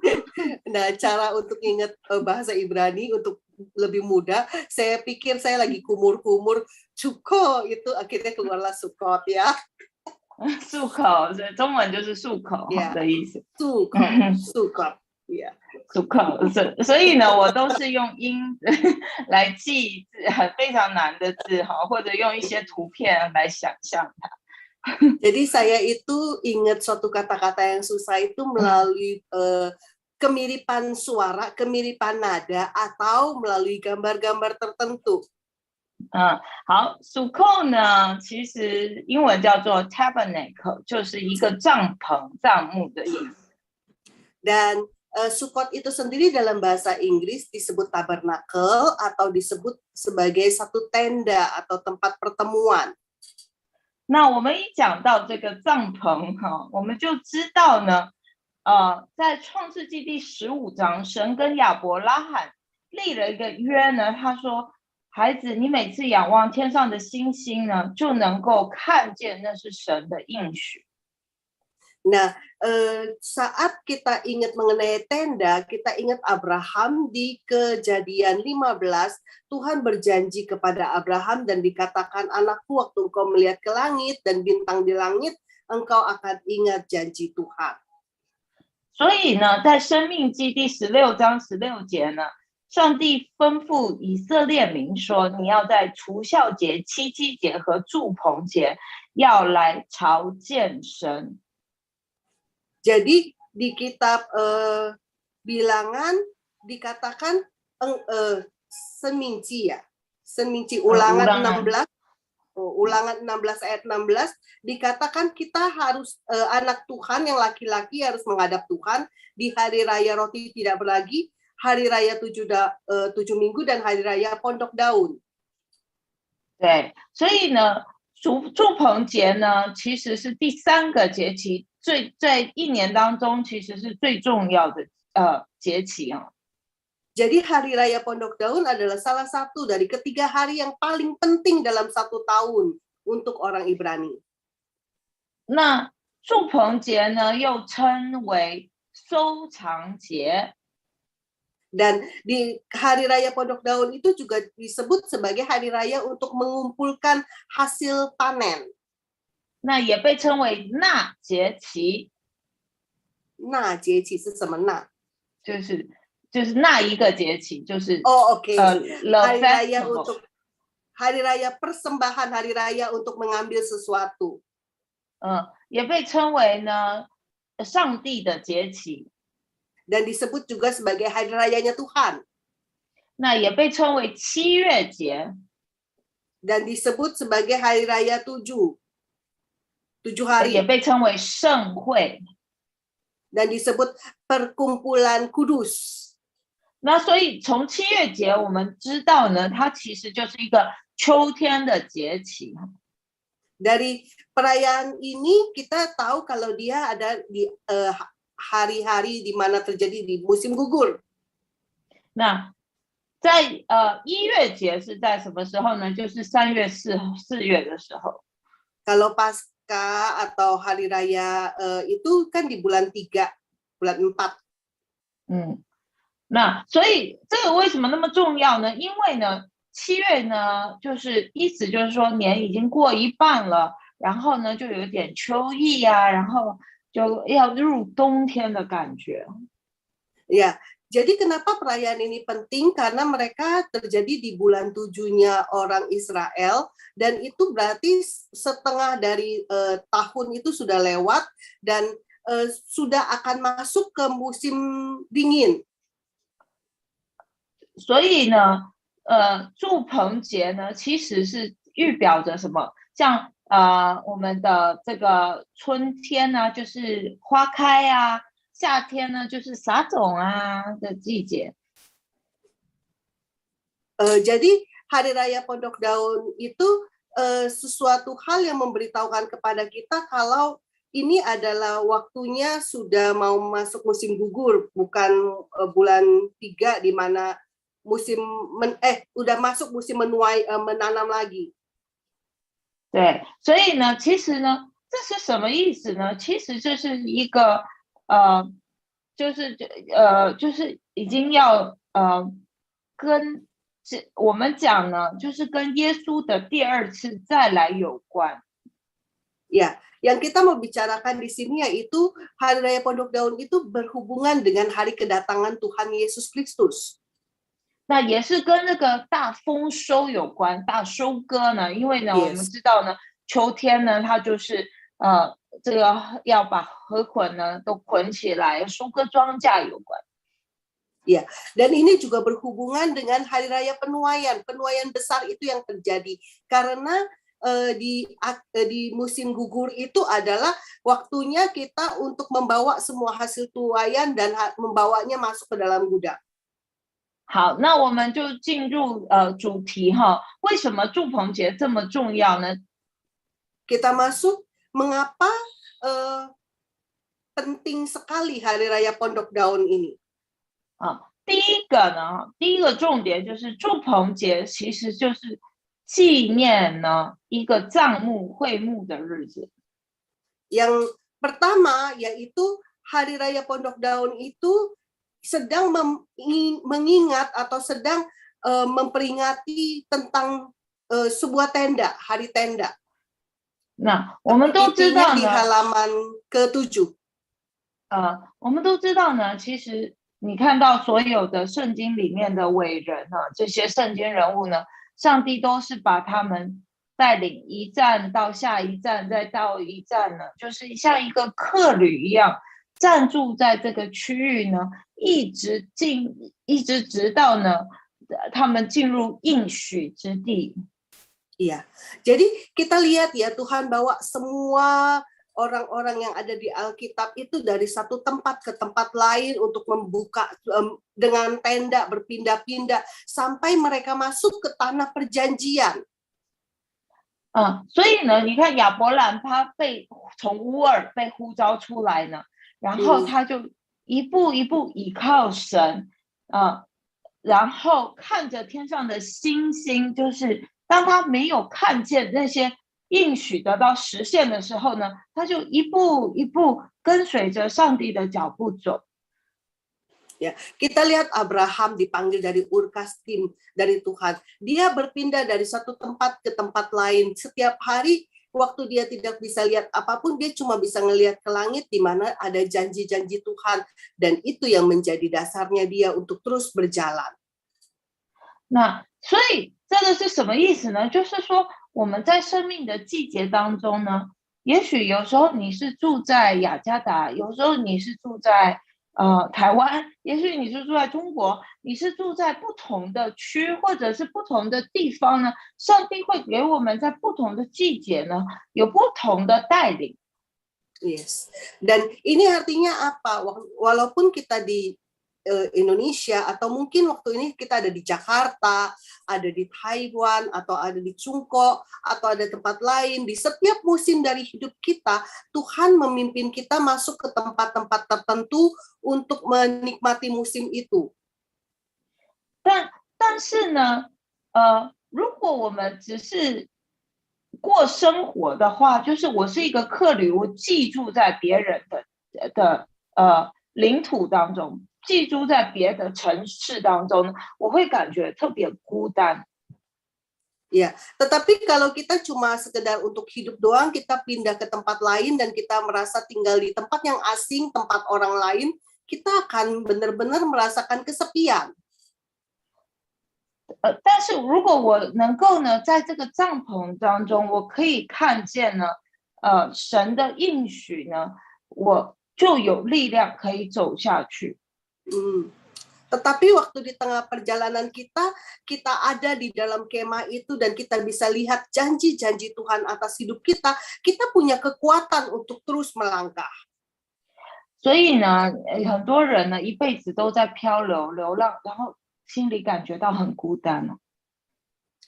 Nah, cara untuk ingat bahasa Ibrani untuk lebih mudah, saya pikir saya lagi kumur-kumur, Sukkot itu akhirnya keluarlah Sukkot ya. Sukkot， 中文就是漱口的意思。Sukkot， yeah. Sukkot， 所以呢，我都是用音来记非常难的字哈，或者用一些图片来想象它。 Jadi saya itu ingat suatu kata-kata yang susah itu melalui kemiripan suara, kemiripan nada, atau melalui gambar-gambar tertentu. 好 ，Sukkot 呢，其实英文叫做 tabernacle， 就是一个帐篷、帐幕的意思。 Dan Sukkot itu sendiri dalam bahasa Inggris disebut tabernacle atau disebut sebagai satu tenda atau tempat pertemuan. 那我们一讲到这个帐篷哈，我们就知道呢，在创世纪第15章，神跟亚伯拉罕立了一个约呢，他说。 孩子，你每次仰望天上的星星呢，就能够看见那是神的应许。 Nah, saat kita ingat mengenai tenda, kita ingat Abraham di Kejadian 15, Tuhan berjanji kepada Abraham dan dikatakan, anakku, waktu engkau melihat ke langit dan bintang di langit, engkau akan ingat janji Tuhan. 所以呢，在申命记第16章16节呢。 上帝吩咐以色列民说：“你要在除酵节、七七节和祝棚节要来朝见神。” Jadi di kitab Bilangan dikatakan Semingci ya, Semingci Ulangan 16, Ulangan 16 ayat 16 dikatakan kita harus anak Tuhan yang laki-laki harus menghadap Tuhan di hari raya roti tidak beragi. Hari Raya 7 Minggu dan Hari Raya Pondok Daun. 对，所以呢，祝棚节呢，其实是第3个节期，在一年当中其实是最重要的节期啊。 Jadi Hari Raya Pondok Daun adalah salah satu dari ketiga hari yang paling penting dalam satu tahun untuk orang Ibrani. 那祝棚节呢，又称为收藏节。 Dan di Hari Raya Pondok Daun itu juga disebut sebagai hari raya untuk mengumpulkan hasil panen. 那也被称为纳节期。纳节期是什么纳？就是那一个节期，就是 OK. Hari raya untuk hari raya persembahan, hari raya untuk mengambil sesuatu. 也被称为呢上帝的节期。 Dan disebut juga sebagai hari rayanya Tuhan. 那也被称为七月节。 Dan disebut sebagai hari raya 7 hari. 也被称为盛会。 Dan disebut perkumpulan kudus. 那所以从七月节我们知道呢，它其实就是一个秋天的节期。Dari perayaan ini kita tahu kalau dia ada di hari-hari di mana terjadi di musim gugur. 那在1月节是在什么时候呢？就是3月4月的时候。Kalau Paskah atau hari raya itu kan di bulan 3, bulan 4. 那所以这个为什么那么重要呢？因为呢，7月呢，就是意思就是说年已经过一半了，然后呢就有点秋意啊，然后就要入冬天的感觉。Ya, jadi kenapa perayaan ini penting? Karena mereka terjadi di bulan 7-nya orang Israel, dan itu berarti setengah dari tahun itu sudah lewat dan sudah akan masuk ke musim dingin. 所以呢，祝棚节呢，其实是预表着什么？像我们的这个春天呢，就是花开啊；夏天呢，就是撒种啊的季节。Jadi Hari Raya Pondok Daun itu sesuatu hal yang memberitahukan kepada kita kalau ini adalah waktunya sudah mau masuk musim gugur, bukan bulan 3 di mana udah masuk musim menuai menanam lagi. 对，所以呢，其实呢，这是什么意思呢？其实这是一个就是已经要跟我们讲呢，就是跟耶稣的第二次再来有关。Ya, yang kita mau bicarakan di sini yaitu Hari Raya Pondok Daun itu berhubungan dengan hari kedatangan Tuhan Yesus Kristus. 那也是跟那个大丰收有关，大收割呢，因为呢，我们知道呢，秋天呢，它就是这个要把禾捆呢都捆起来，收割庄稼有关。Ya, dan ini juga berhubungan dengan Hari Raya Penuaian besar itu yang terjadi karena di musim gugur itu adalah waktunya kita untuk membawa semua hasil tuaian dan membawanya masuk ke dalam gudang. 好，那我们就进入主题哈，为什么祝棚节这么重要呢？ Kita masuk mengapa penting sekali Hari Raya Pondok Daun ini. 第一个重点就是祝棚节其实就是纪念呢一个帐幕会幕的日子。 Yang pertama yaitu Hari Raya Pondok Daun itu sedang mengingat atau sedang memperingati tentang sebuah tenda, hari tenda. 那我们都知道呢， di halaman ke-7. 我们都知道呢，其实你看到所有的圣经里面的伟人呢，这些圣经人物呢，上帝都是把他们带领一站到下一站，再到一站呢，就是像一个客旅一样。 暂住在这个区域呢，一直直到呢，他们进入应许之地。Iya, jadi kita lihat ya Tuhan bawa semua orang-orang yang ada di Alkitab itu dari satu tempat ke tempat lain untuk membuka dengan tenda berpindah-pindah sampai mereka masuk ke tanah perjanjian. 所以呢，你看亚伯兰他从乌尔被呼召出来呢。 然后他就一步一步倚靠神，然后看着天上的星星，就是当他没有看见那些应许得到实现的时候呢，他就一步一步跟随着上帝的脚步走。 Ya, kita lihat Abraham dipanggil dari Ur Kasdim dari Tuhan. Dia berpindah dari satu tempat ke tempat lain setiap hari. Waktu dia tidak bisa lihat apapun, dia cuma bisa ngelihat ke langit di mana ada janji-janji Tuhan. Dan itu yang menjadi dasarnya dia untuk terus berjalan. 那所以这个是什么意思呢？就是说我们在生命的季节当中呢，也许有时候你是住在雅加达，有时候你是住在台湾，也许你是住在中国，你是住在不同的区或者是不同的地方呢，上帝会给我们在不同的季节呢有不同的带领。 Yes. Dan ini artinya apa? Walaupun kita di Indonesia, atau mungkin waktu ini kita ada di Jakarta, ada di Taiwan, atau ada di Chungko, atau ada tempat lain. Di setiap musim dari hidup kita, Tuhan memimpin kita masuk ke tempat-tempat tertentu untuk menikmati musim itu. 但是呢，如果我们只是过生活的话，就是我是一个客旅，我寄住在别人的领土当中，寄住在别的城市当中，我会感觉特别孤单。Ya, tetapi kalau kita cuma sekedar untuk hidup doang, kita pindah ke tempat lain dan kita merasa tinggal di tempat yang asing, tempat orang lain, kita akan benar-benar merasakan kesepian. 但是如果我能够呢，在这个帐篷当中，我可以看见呢，神的应许呢，我就有力量可以走下去。Tetapi waktu di tengah perjalanan kita ada di dalam kemah itu dan kita bisa lihat janji-janji Tuhan atas hidup kita, kita punya kekuatan untuk terus melangkah. 所以呢，很多人呢一辈子都在漂流、流浪，然后心里感觉到很孤单。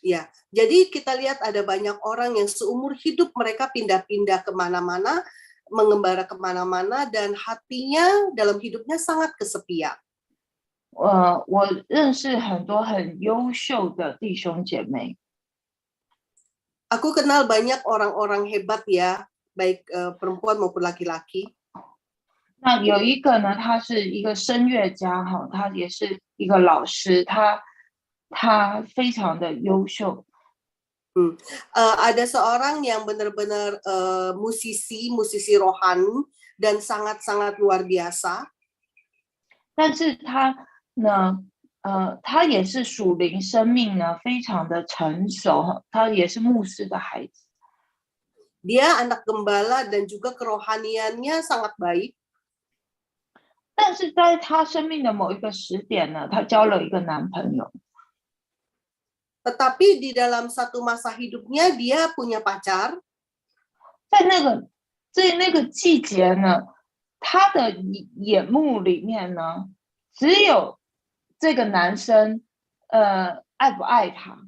Ya, jadi kita lihat ada banyak orang yang seumur hidup mereka pindah-pindah kemana-mana, mengembara kemana-mana, dan hatinya dalam hidupnya sangat kesepian. 我认识很多很优秀的弟兄姐妹。Aku kenal banyak orang-orang hebat ya, baik perempuan maupun laki-laki. 那有一个呢，他是一个声乐家哈，他也是一个老师，他非常的优秀。Ada seorang yang benar-benar musisi rohani dan sangat-sangat luar biasa. 但是他也是属灵生命呢，非常的成熟，他也是牧师的孩子。Dia anak gembala dan juga kerohaniannya sangat baik. 但是在他生命的某一个时点呢，他交了一个男朋友。Tetapi di dalam satu masa hidupnya dia punya pacar. 在那个季节呢，他的眼目里面呢，只有这个男生爱不爱他。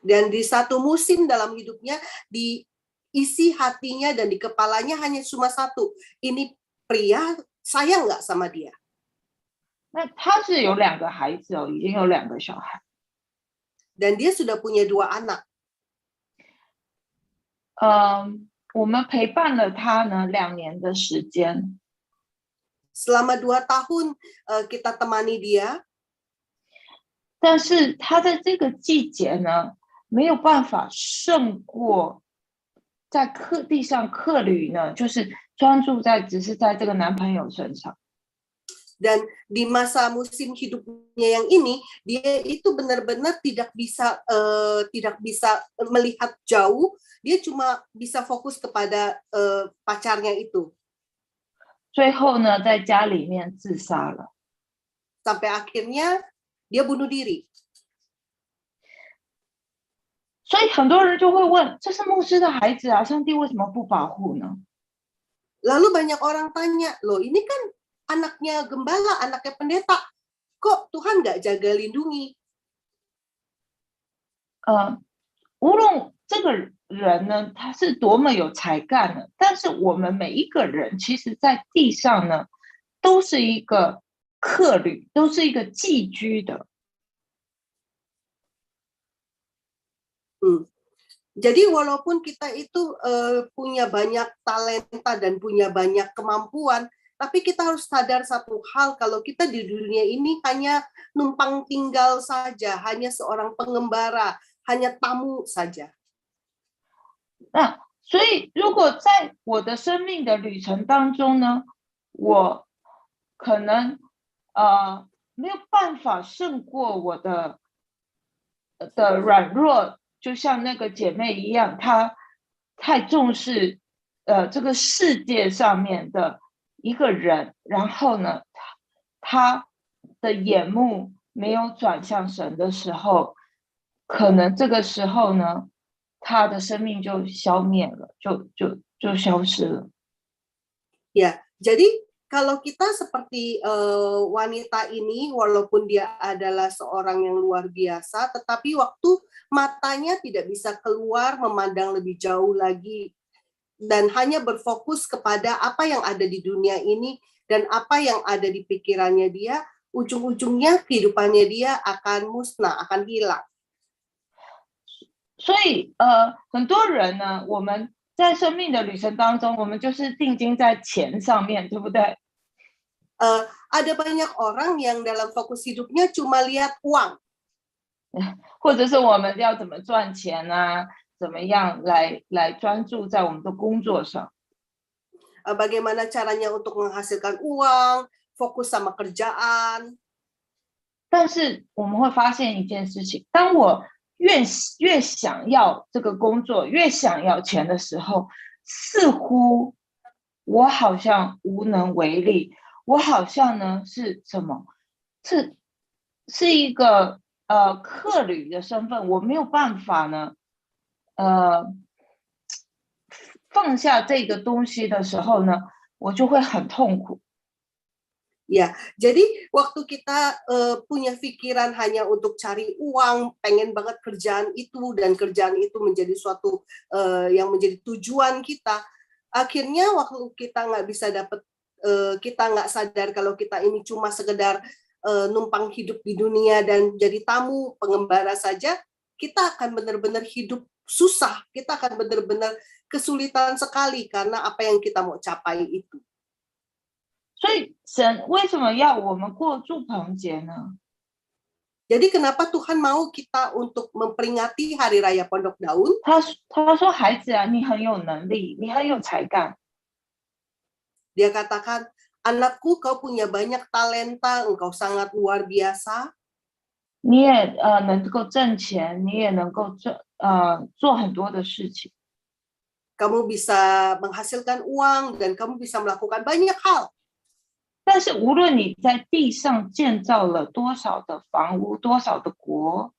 Dan di satu musim dalam hidupnya, di isi hatinya dan di kepalanya hanya cuma satu, ini pria sayang nggak sama dia. 那他是有2个孩子哦，已经有2个小孩。 Dan dia sudah punya 2 anak. 我们陪伴了他呢2年的时间。 Selama 2 tahun kita temani dia. 但是他在这个季节呢，没有办法胜过在地上客旅呢，就是专注在只是在这个男朋友身上。 Dan di masa musim hidupnya yang ini, dia itu benar-benar tidak bisa melihat jauh. Dia cuma bisa fokus kepada pacarnya itu. 最后呢，在家里面自杀了。 Sampai akhirnya dia bunuh diri. 所以很多人就会问：这是牧师的孩子啊，上帝为什么不保护呢？ Lalu banyak orang tanya, loh ini kan anaknya gembala, anaknya pendeta, kok Tuhan nggak jaga lindungi? 无论这个人呢，他是多么有才干的，但是我们每一个人，其实在地上呢，都是一个客旅，都是一个寄居的。 Jadi walaupun kita itu punya banyak talenta dan punya banyak kemampuan, tapi kita harus sadar satu hal, kalau kita di dunia ini hanya numpang tinggal saja, hanya seorang pengembara, hanya tamu saja. 那所以，如果在我的生命的旅程当中呢，我可能没有办法胜过我的软弱。 就像那个姐妹一样，她太重视这个世界上面的一个人，然后呢，她的眼目没有转向神的时候，可能这个时候呢，她的生命就消灭了，就消失了。 Ya, jadi Kalau kita seperti wanita ini, walaupun dia adalah seorang yang luar biasa, tetapi waktu matanya tidak bisa keluar memandang lebih jauh lagi dan hanya berfokus kepada apa yang ada di dunia ini dan apa yang ada di pikirannya dia, ujung-ujungnya kehidupannya dia akan musnah, akan hilang. 所以很多人呢，我们在生命的旅程当中，我们就是定睛在钱上面，对不对？ ada banyak orang yang dalam fokus hidupnya cuma lihat uang. 或者是我们要怎么赚钱啊，怎么样来专注在我们的工作上。 Bagaimana caranya untuk menghasilkan uang, fokus sama kerjaan. 但是我们会发现一件事情，当我越想要这个工作，越想要钱的时候，似乎我好像无能为力。 我好像呢是什么？是一个客旅的身份，我没有办法呢，放下这个东西的时候呢，我就会很痛苦。 Ya, jadi waktu kita punya pikiran hanya untuk cari uang, pengen banget kerjaan itu dan kerjaan itu menjadi suatu yang menjadi tujuan kita, akhirnya waktu kita nggak bisa dapat kita nggak sadar kalau kita ini cuma sekedar numpang hidup di dunia dan jadi tamu pengembara saja, kita akan benar-benar hidup susah, kita akan benar-benar kesulitan sekali karena apa yang kita mau capai itu. 所以神为什么要我们过住棚节呢？ Jadi kenapa Tuhan mau kita untuk memperingati Hari Raya Pondok Daun? 他说孩子啊，你很有能力，你很有才干。 Dia katakan, anakku, kau punya banyak talenta, engkau sangat luar biasa. 你也能够挣钱，你也能够做很多的事情。 Kamu bisa menghasilkan uang dan kamu bisa melakukan banyak hal. 但是无论你在地上建造了多少的房屋，多少的国，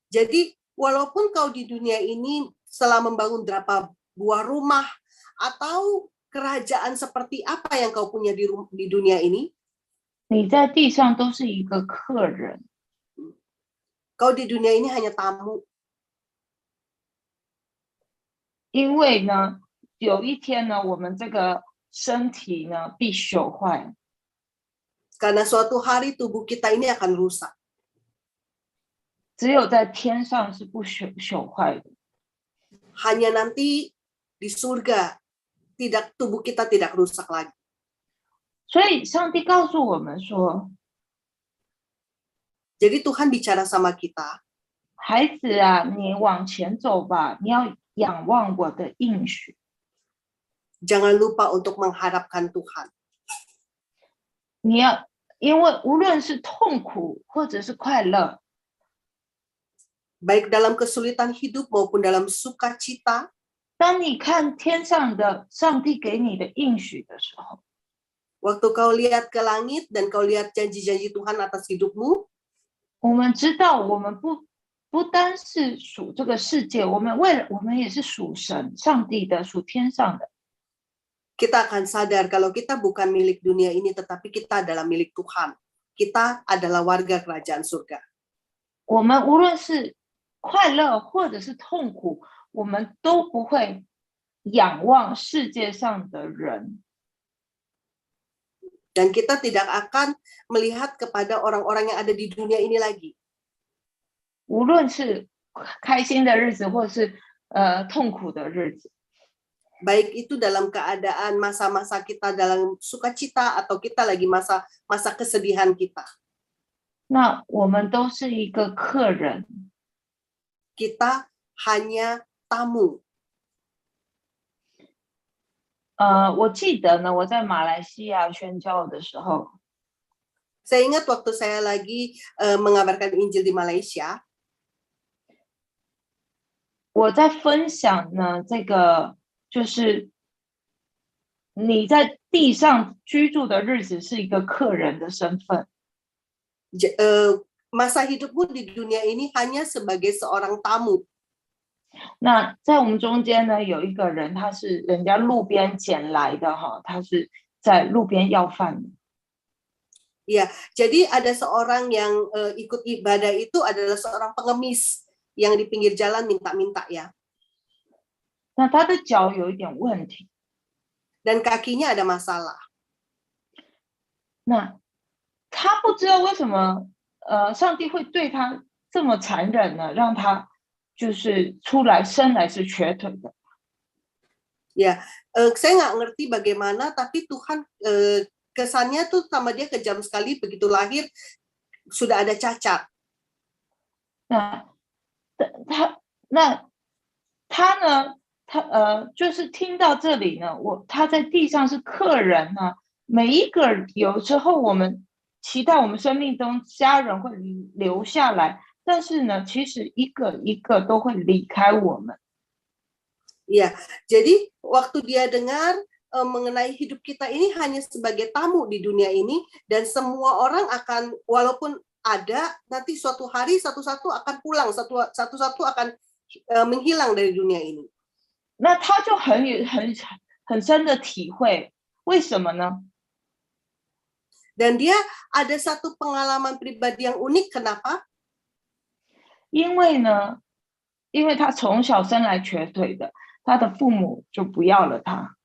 Jadi walaupun kau di dunia ini setelah membangun berapa buah rumah atau kerajaan seperti apa yang kau punya di dunia ini, 你在地上都是一个客人。 kau di dunia ini hanya tamu. 因为呢，有一天呢，我们这个身体呢必朽坏。 Karena suatu hari tubuh kita ini akan rusak. 只有在天上是不朽坏的。 Hanya nanti di surga tubuh kita tidak rusak lagi. 所以上帝告诉我们说， Jadi Tuhan bicara sama kita, 孩子啊，你往前走吧，你要仰望我的应许。 jangan lupa untuk mengharapkan Tuhan. 你要，因为无论是痛苦或者是快乐， Baik dalam kesulitan hidup maupun dalam sukacita, 当你看天上的上帝给你的应许的时候， waktu kau lihat ke langit dan kau lihat janji-janji Tuhan atas hidupmu, 我们知道我们不单是属这个世界，我们也是属神上帝的，属天上的。 kita akan sadar kalau kita bukan milik dunia ini, tetapi kita adalah milik Tuhan. Kita adalah warga kerajaan surga. 我们无论是快乐或者是痛苦，我们都不会仰望世界上的人。 Dan kita tidak akan melihat kepada orang-orang yang ada di dunia ini lagi. 无论是开心的日子，或是痛苦的日子。 Baik itu dalam keadaan masa-masa kita dalam sukacita atau kita lagi masa kesedihan kita. 那我们都是一个客人。 Kita hanya tamu. 我记得呢，我在马来西亚宣教的时候， Saya ingat waktu saya lagi mengabarkan Injil di Malaysia, 我在分享呢，这个就是你在地上居住的日子是一个客人的身份。 masa hidupmu di dunia ini hanya sebagai seorang tamu. 那在我们中间呢，有一个人，他是人家路边捡来的哈，他是在路边要饭的。 Ya, jadi ada seorang yang ikut ibadah itu adalah seorang pengemis yang di pinggir jalan minta-minta ya. 那他的脚有一点问题， Dan kakinya ada masalah. 那他不知道为什么上帝会对他这么残忍呢？让他就是生来是瘸腿的。 Ya, saya nggak ngerti bagaimana, tapi Tuhan kesannya tuh sama dia kejam sekali, begitu lahir sudah ada cacat. 他呢，就是听到这里呢，他在地上是客人呢，每一个有时候我们期待我们生命中家人会留下来，但是呢，其实一个一个都会离开我们。 Ya, jadi waktu dia dengar mengenai hidup kita ini hanya sebagai tamu di dunia ini, dan semua orang akan, walaupun ada, nanti suatu hari satu-satu akan pulang, satu-satu akan menghilang dari dunia ini. 那他就很深的体会，为什么呢？ Dan dia ada satu pengalaman pribadi yang unik, kenapa? 因为他从小生来瘸腿的，他的父母就不要了他。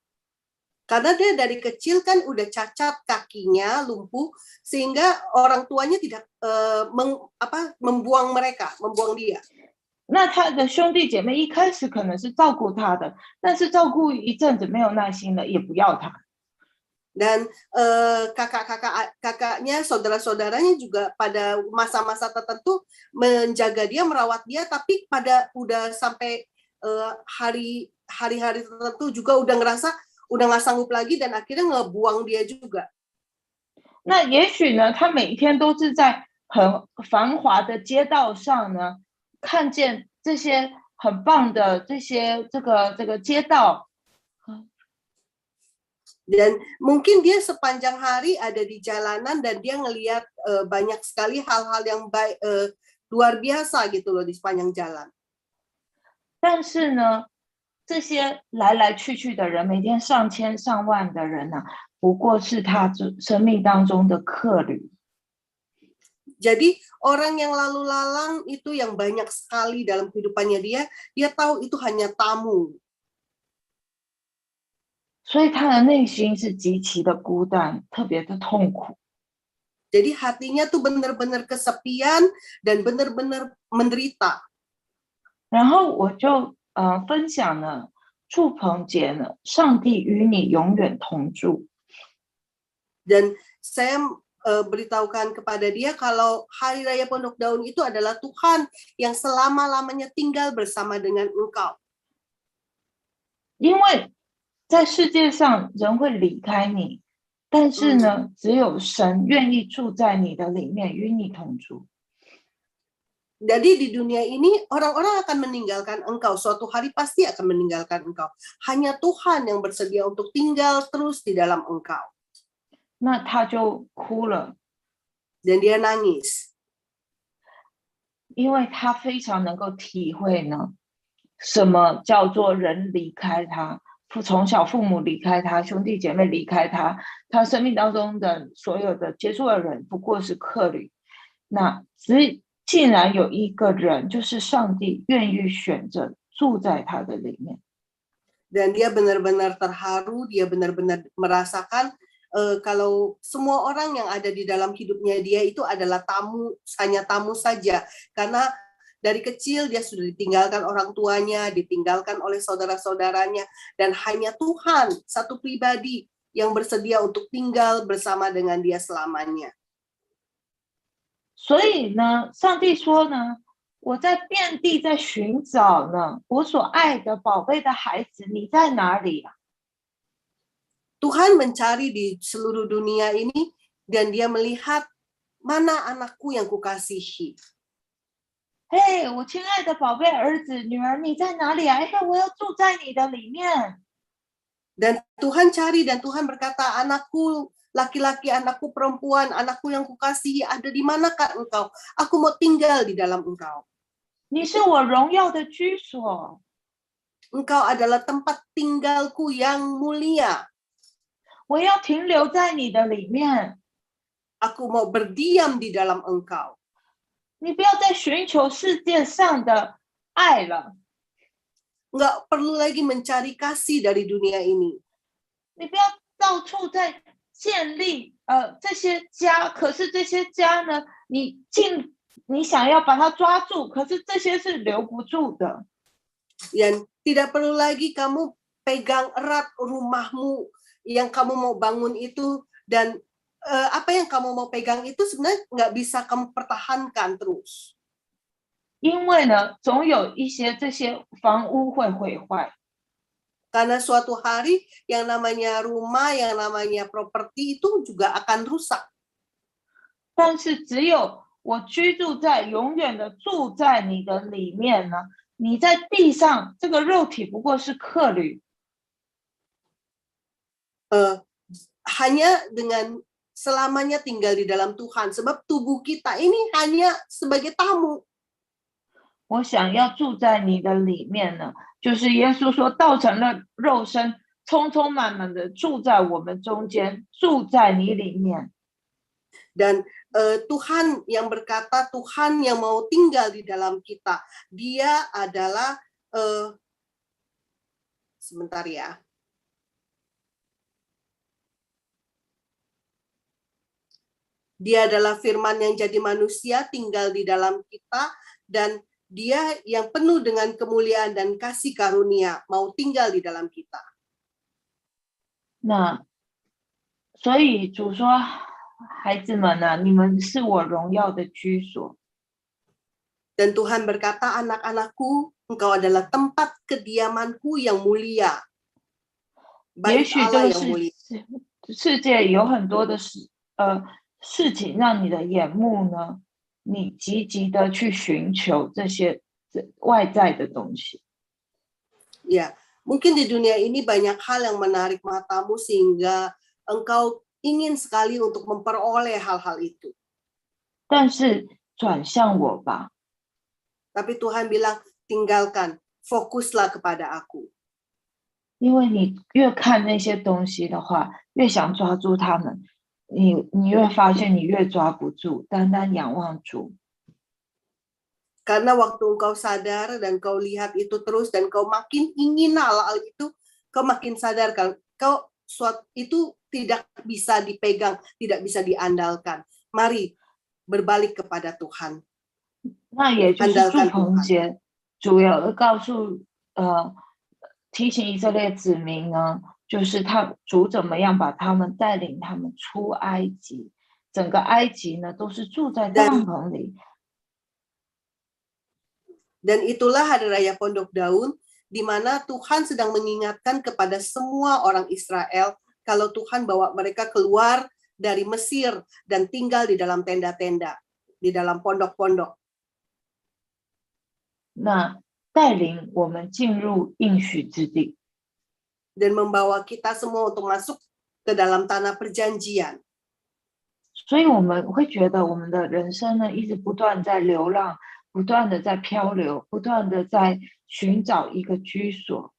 Karena dia dari kecil kan udah cacat kakinya, lumpuh, sehingga orang tuanya tidak membuang dia. 那他的兄弟姐妹一开始可能是照顾他的，但是照顾一阵子没有耐心了，也不要他。 Dan kakaknya, saudara-saudaranya juga pada masa-masa tertentu menjaga dia, merawat dia, tapi pada udah sampai hari-hari tertentu juga udah ngerasa udah nggak sanggup lagi, dan akhirnya ngebuang dia juga. 那也许呢，他每天都是在很繁华的街道上呢，看见这些很棒的这个街道。 Dan mungkin dia sepanjang hari ada di jalanan dan dia ngelihat banyak sekali hal-hal yang baik, luar biasa gitu loh di sepanjang jalan. 但是呢，这些来来去去的人，每天上千上万的人呢，不过是他生命当中的客旅。 Jadi orang yang lalu lalang itu yang banyak sekali dalam kehidupannya dia tahu itu hanya tamu. 所以他的内心是极其的孤单，特别的痛苦。 Jadi hatinya tuh benar-benar kesepian dan benar-benar menderita. 然后我就分享了祝棚节呢，上帝与你永远同住。 Dan saya beritahukan kepada dia kalau Hari Raya Pondok Daun itu adalah Tuhan yang selama-lamanya tinggal bersama dengan engkau. 因为在世界上人会离开你，但是呢，只有神愿意住在你的里面，与你同住。 Jadi di dunia ini orang-orang akan meninggalkan engkau, suatu hari pasti akan meninggalkan engkau. Hanya Tuhan yang bersedia untuk tinggal terus di dalam engkau. 那他就哭了， Dan dia nangis. 因为他非常能够体会呢，什么叫做人离开他，从小父母离开他，兄弟姐妹离开他，他生命当中的所有的接触的人不过是客旅。那竟然有一个人，就是上帝愿意选择住在他的里面。 Dan dia benar-benar terharu, dia benar-benar merasakan kalau semua orang yang ada di dalam hidupnya dia itu adalah tamu, hanya tamu saja. Karena dari kecil dia sudah ditinggalkan orang tuanya, ditinggalkan oleh saudara-saudaranya, dan hanya Tuhan, satu pribadi yang bersedia untuk tinggal bersama dengan dia selamanya. 所以呢，上帝说呢，我在遍地在寻找呢，我所爱的宝贝的孩子，你在哪里啊？ Tuhan mencari di seluruh dunia ini, dan dia melihat mana anakku yang kukasihi. 嘿，我亲爱的宝贝儿子、女儿，你在哪里啊？我要住在你的里面。 Dan Tuhan cari, dan Tuhan berkata, anakku laki-laki, anakku perempuan, anakku yang kukasihi, ada di manakah engkau? Aku mau tinggal di dalam engkau. 你是我荣耀的居所， Engkau adalah tempat tinggalku yang mulia. 我要停留在你的里面。 Aku mau berdiam di dalam Engkau. 你不要再寻求世界上的爱了， Nggak perlu lagi mencari kasih dari dunia ini. 你不要到处在建立这些家，可是这些家呢，你想要把它抓住，可是这些是留不住的。 Dan tidak perlu lagi kamu pegang erat rumahmu yang kamu mau bangun itu, dan apa yang kamu mau pegang itu sebenarnya nggak bisa kamu pertahankan terus. 因为呢，总有一些这些房屋会毁坏。 Karena suatu hari yang namanya rumah, yang namanya properti itu juga akan rusak. 但是只有我居住在永远的住在你的里面呢，你在地上这个肉体不过是客旅。 Hanya dengan selamanya tinggal di dalam Tuhan, sebab tubuh kita ini hanya sebagai tamu. 我想要住在你的里面呢，就是耶稣说道成了肉身，充充满满的住在我们中间，住在你里面。 Dan Tuhan yang berkata, Tuhan yang mau tinggal di dalam kita, Dia adalah sebentar ya. Dia adalah firman yang jadi manusia, tinggal di dalam kita, dan Dia yang penuh dengan kemuliaan dan kasih karunia, mau tinggal di dalam kita. 那所以主说，孩子们呢，你们是我荣耀的居所。 Dan Tuhan berkata, anak-anakku, engkau adalah tempat kediamanku yang mulia. 也 Baik 许这 Allah 个 yang mulia. 世界有很多的事情让你的眼目呢，你积极的去寻求这些外在的东西。 Ya, mungkin di dunia ini banyak hal yang menarik matamu sehingga engkau ingin sekali untuk memperoleh hal-hal itu. 但是转向我吧， Tapi Tuhan bilang, tinggalkan, fokuslah kepada aku. 因为你越看那些东西的话，越想抓住它们，你越发现你越抓不住，单单仰望主。 Karena waktu engkau sadar dan kau lihat itu terus dan kau makin ingin hal-hal itu, kau makin sadar kalau kau itu tidak bisa dipegang, tidak bisa diandalkan. Mari berbalik kepada Tuhan. 那也就是祝棚节，主要告诉提醒以色列子民呢，就是主怎么样把他们带领他们出埃及，整个埃及呢都是住在帐篷里。 Dan itulah Hari Raya Pondok Daun, di mana Tuhan sedang mengingatkan kepada semua orang Israel kalau Tuhan bawa mereka keluar dari Mesir dan tinggal di dalam tenda-tenda, di dalam pondok-pondok. 那带领我们进入应许之地， dan membawa kita semua untuk masuk ke dalam tanah perjanjian. 所以我们会觉得我们的人生呢，一直不断在流浪。 不断的在漂流，不断的在寻找一个居所，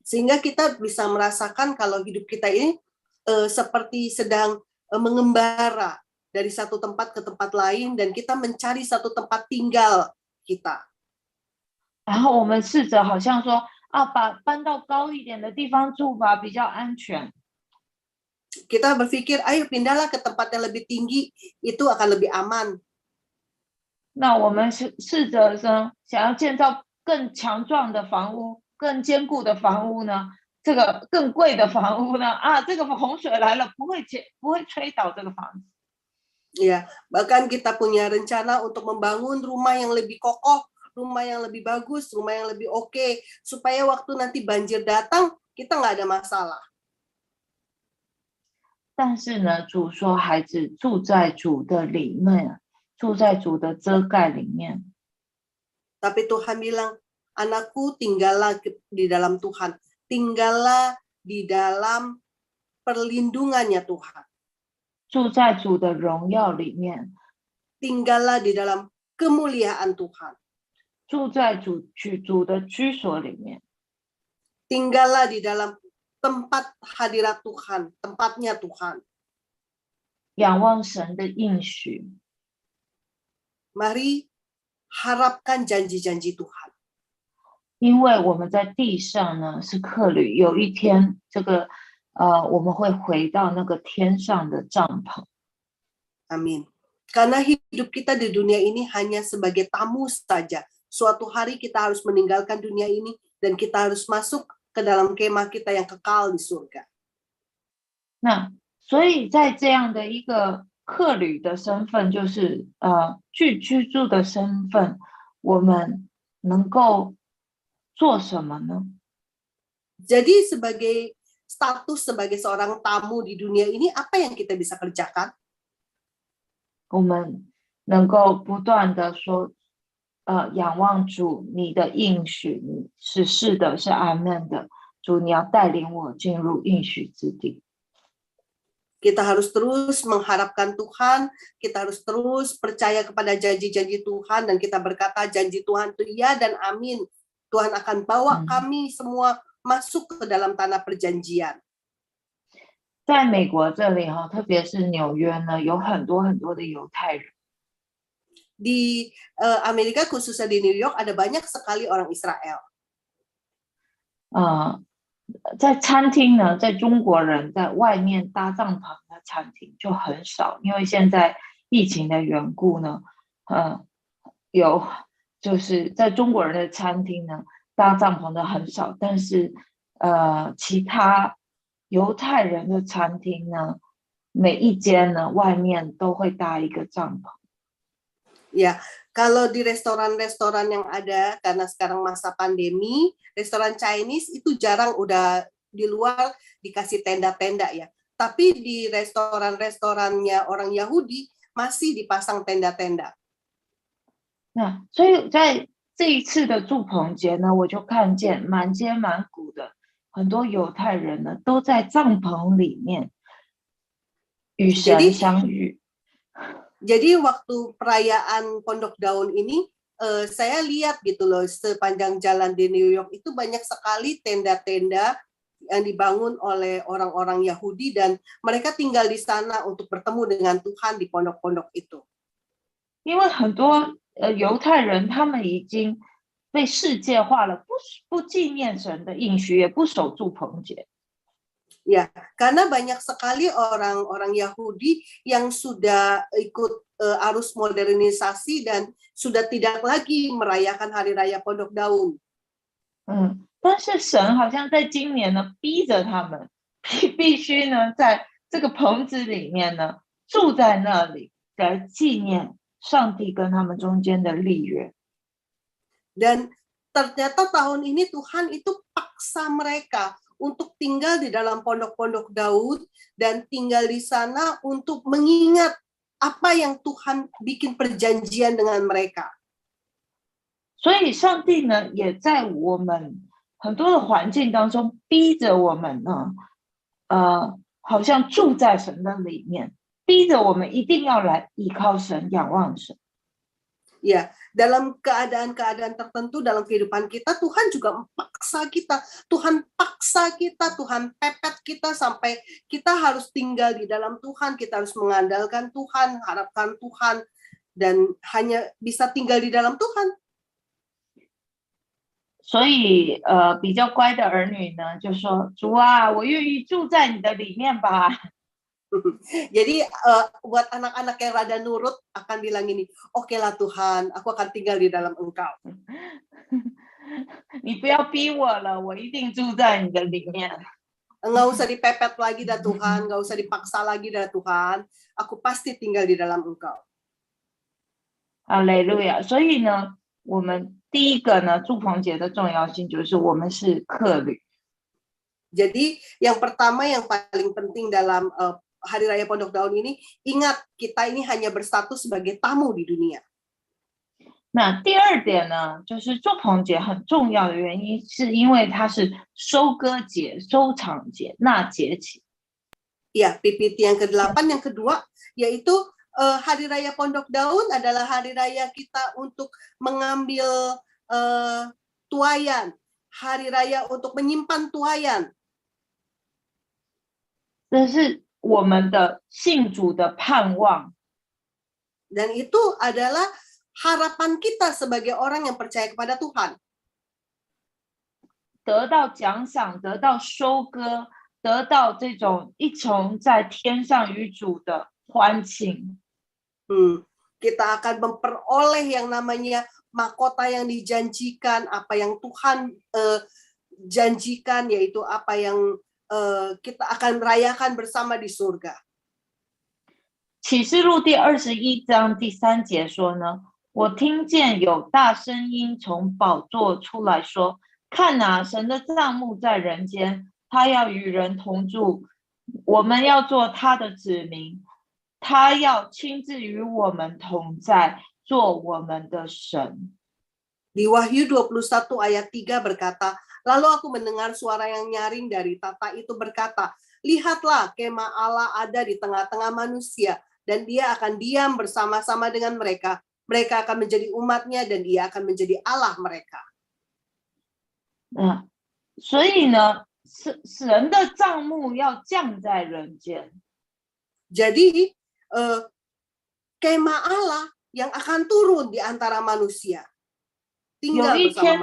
sehingga kita bisa merasakan kalau hidup kita ini seperti sedang mengembara dari satu tempat ke tempat lain dan kita mencari satu tempat tinggal kita. 然后我们试着好像说啊，搬到高一点的地方住吧，比较安全。 Kita berpikir, ayo pindahlah ke tempat yang lebih tinggi, itu akan lebih aman. 那我们试着想要建造更强壮的房屋、更坚固的房屋呢？这个更贵的房屋呢？啊，这个洪水来了不会吹倒这个房子。 Ya, bahkan kita punya rencana untuk membangun rumah yang lebih kokoh, rumah yang lebih bagus, rumah yang lebih oke, supaya waktu nanti banjir datang kita nggak ada masalah. 但是呢，主说孩子住在主的里面。 住在主的遮盖里面。 Tapi Tuhan bilang, anakku tinggallah di dalam Tuhan. Tinggallah di dalam perlindungannya Tuhan. 住在主的荣耀里面。 Tinggallah di dalam kemuliaan Tuhan. 住在主的居所里面。 Tinggallah di dalam tempat hadirat Tuhan, tempatnya Tuhan. 仰望神的应许。 Mari harapkan janji-janji Tuhan. 因为我们在地上呢是客旅，有一天我们会回到那个天上的帐篷。 Amin. Karena hidup kita di dunia ini hanya sebagai tamu saja. Suatu hari kita harus meninggalkan dunia ini dan kita harus masuk ke dalam kemah kita yang kekal di surga. 那所以在这样的一个客旅的身份，就是居住的身份，我们能够做什么呢？ Jadi sebagai status sebagai seorang tamu di dunia ini, apa yang kita bisa kerjakan? 我们能够不断的说，仰望主，你的应许是是的，是阿们的。主，你要带领我进入应许之地。 Kita harus terus mengharapkan Tuhan, kita harus terus percaya kepada janji-janji Tuhan, dan kita berkata janji Tuhan itu ya dan amin. Tuhan akan bawa kami semua masuk ke dalam tanah perjanjian. 在美国这里特别是纽约呢，有很多很多的犹太人。 Di Amerika khususnya di New York ada banyak sekali orang Israel. 在餐厅呢，在中国人在外面搭帐篷的餐厅就很少，因为现在疫情的缘故呢，就是在中国人的餐厅呢搭帐篷的很少，但是其他犹太人的餐厅呢，每一间呢外面都会搭一个帐篷。 Ya, kalau di restoran-restoran yang ada, karena sekarang masa pandemi, restoran Chinese itu jarang udah di luar dikasih tenda-tenda ya. Tapi di restoran-restorannya orang Yahudi masih dipasang tenda-tenda. 那所以在这一次的住棚节呢，我就看见满街满谷的很多犹太人呢，都在帐篷里面与神相遇。 Jadi waktu perayaan Pondok Daun ini, saya lihat gitu loh, sepanjang jalan di New York itu banyak sekali tenda-tenda yang dibangun oleh orang-orang Yahudi, dan mereka tinggal di sana untuk bertemu dengan Tuhan di pondok-pondok itu. 因为很多犹太人他们已经被世界化了，不纪念神的应许，也不守住棚节。 Ya, karena banyak sekali orang-orang Yahudi yang sudah ikut arus modernisasi dan sudah tidak lagi merayakan Hari Raya Pondok Daun. 但是神好像在今年呢，逼着他们必须呢，在这个棚子里面呢，住在那里来纪念上帝跟他们中间的立约。 Dan ternyata tahun ini Tuhan itu paksa mereka untuk tinggal di dalam pondok-pondok Daud dan tinggal di sana untuk mengingat apa yang Tuhan bikin perjanjian dengan mereka. 所以上帝呢，也在我们很多的环境当中逼着我们呢，好像住在神的里面，逼着我们一定要来依靠神、仰望神。 Ya, dalam keadaan-keadaan tertentu dalam kehidupan kita, Tuhan juga paksa kita. Tuhan paksa kita, Tuhan pepet kita sampai kita harus tinggal di dalam Tuhan. Kita harus mengandalkan Tuhan, harapkan Tuhan, dan hanya bisa tinggal di dalam Tuhan. 所以比较乖的儿女呢，就说：“主啊，我愿意住在你的里面吧。” Jadi buat anak-anak yang rada nurut akan bilang gini, oke lah Tuhan, aku akan tinggal di dalam Engkau. 你不要逼我了，我一定住在你的里面。 Nggak usah dipepet lagi dah Tuhan, nggak usah dipaksa lagi dah Tuhan, aku pasti tinggal di dalam Engkau. 哈利路亚！所以呢，我们第一个呢，住棚节的重要性就是我们是客旅。 Jadi yang pertama yang paling penting dalam Hari Raya Pondok Daun ini, ingat kita ini hanya berstatus sebagai tamu di dunia. 那第二点呢，就是住棚节很重要的原因，是因为它是收割节、收场节、纳节期。 Ya, PPT yang ke-8 yang kedua yaitu Hari Raya Pondok Daun adalah hari raya kita untuk mengambil tuayan, hari raya untuk menyimpan tuayan. 这是我们的信主的盼望。 Dan itu adalah harapan kita sebagai orang yang percaya kepada Tuhan. 得到奖赏，得到收割，得到这种一同在天上与主的欢庆。 Kita akan memperoleh yang namanya mahkota yang dijanjikan, apa yang Tuhan janjikan, yaitu apa yang kita akan rayakan bersama di surga. 启示录第21章第3节说呢，我听见有大声音从宝座出来说，看哪，神的帐幕在人间，他要与人同住，我们要做他的子民，他要亲自与我们同在，做我们的神。 Di Wahyu 21 ayat 3 berkata, lalu aku mendengar suara yang nyaring dari tata itu berkata, lihatlah kemah Allah ada di tengah-tengah manusia, dan dia akan diam bersama-sama dengan mereka. Mereka akan menjadi umatnya, dan dia akan menjadi Allah mereka. 所以呢，神的帐幕要降在人间。 Jadi, kemah Allah yang akan turun di antara manusia. 有一天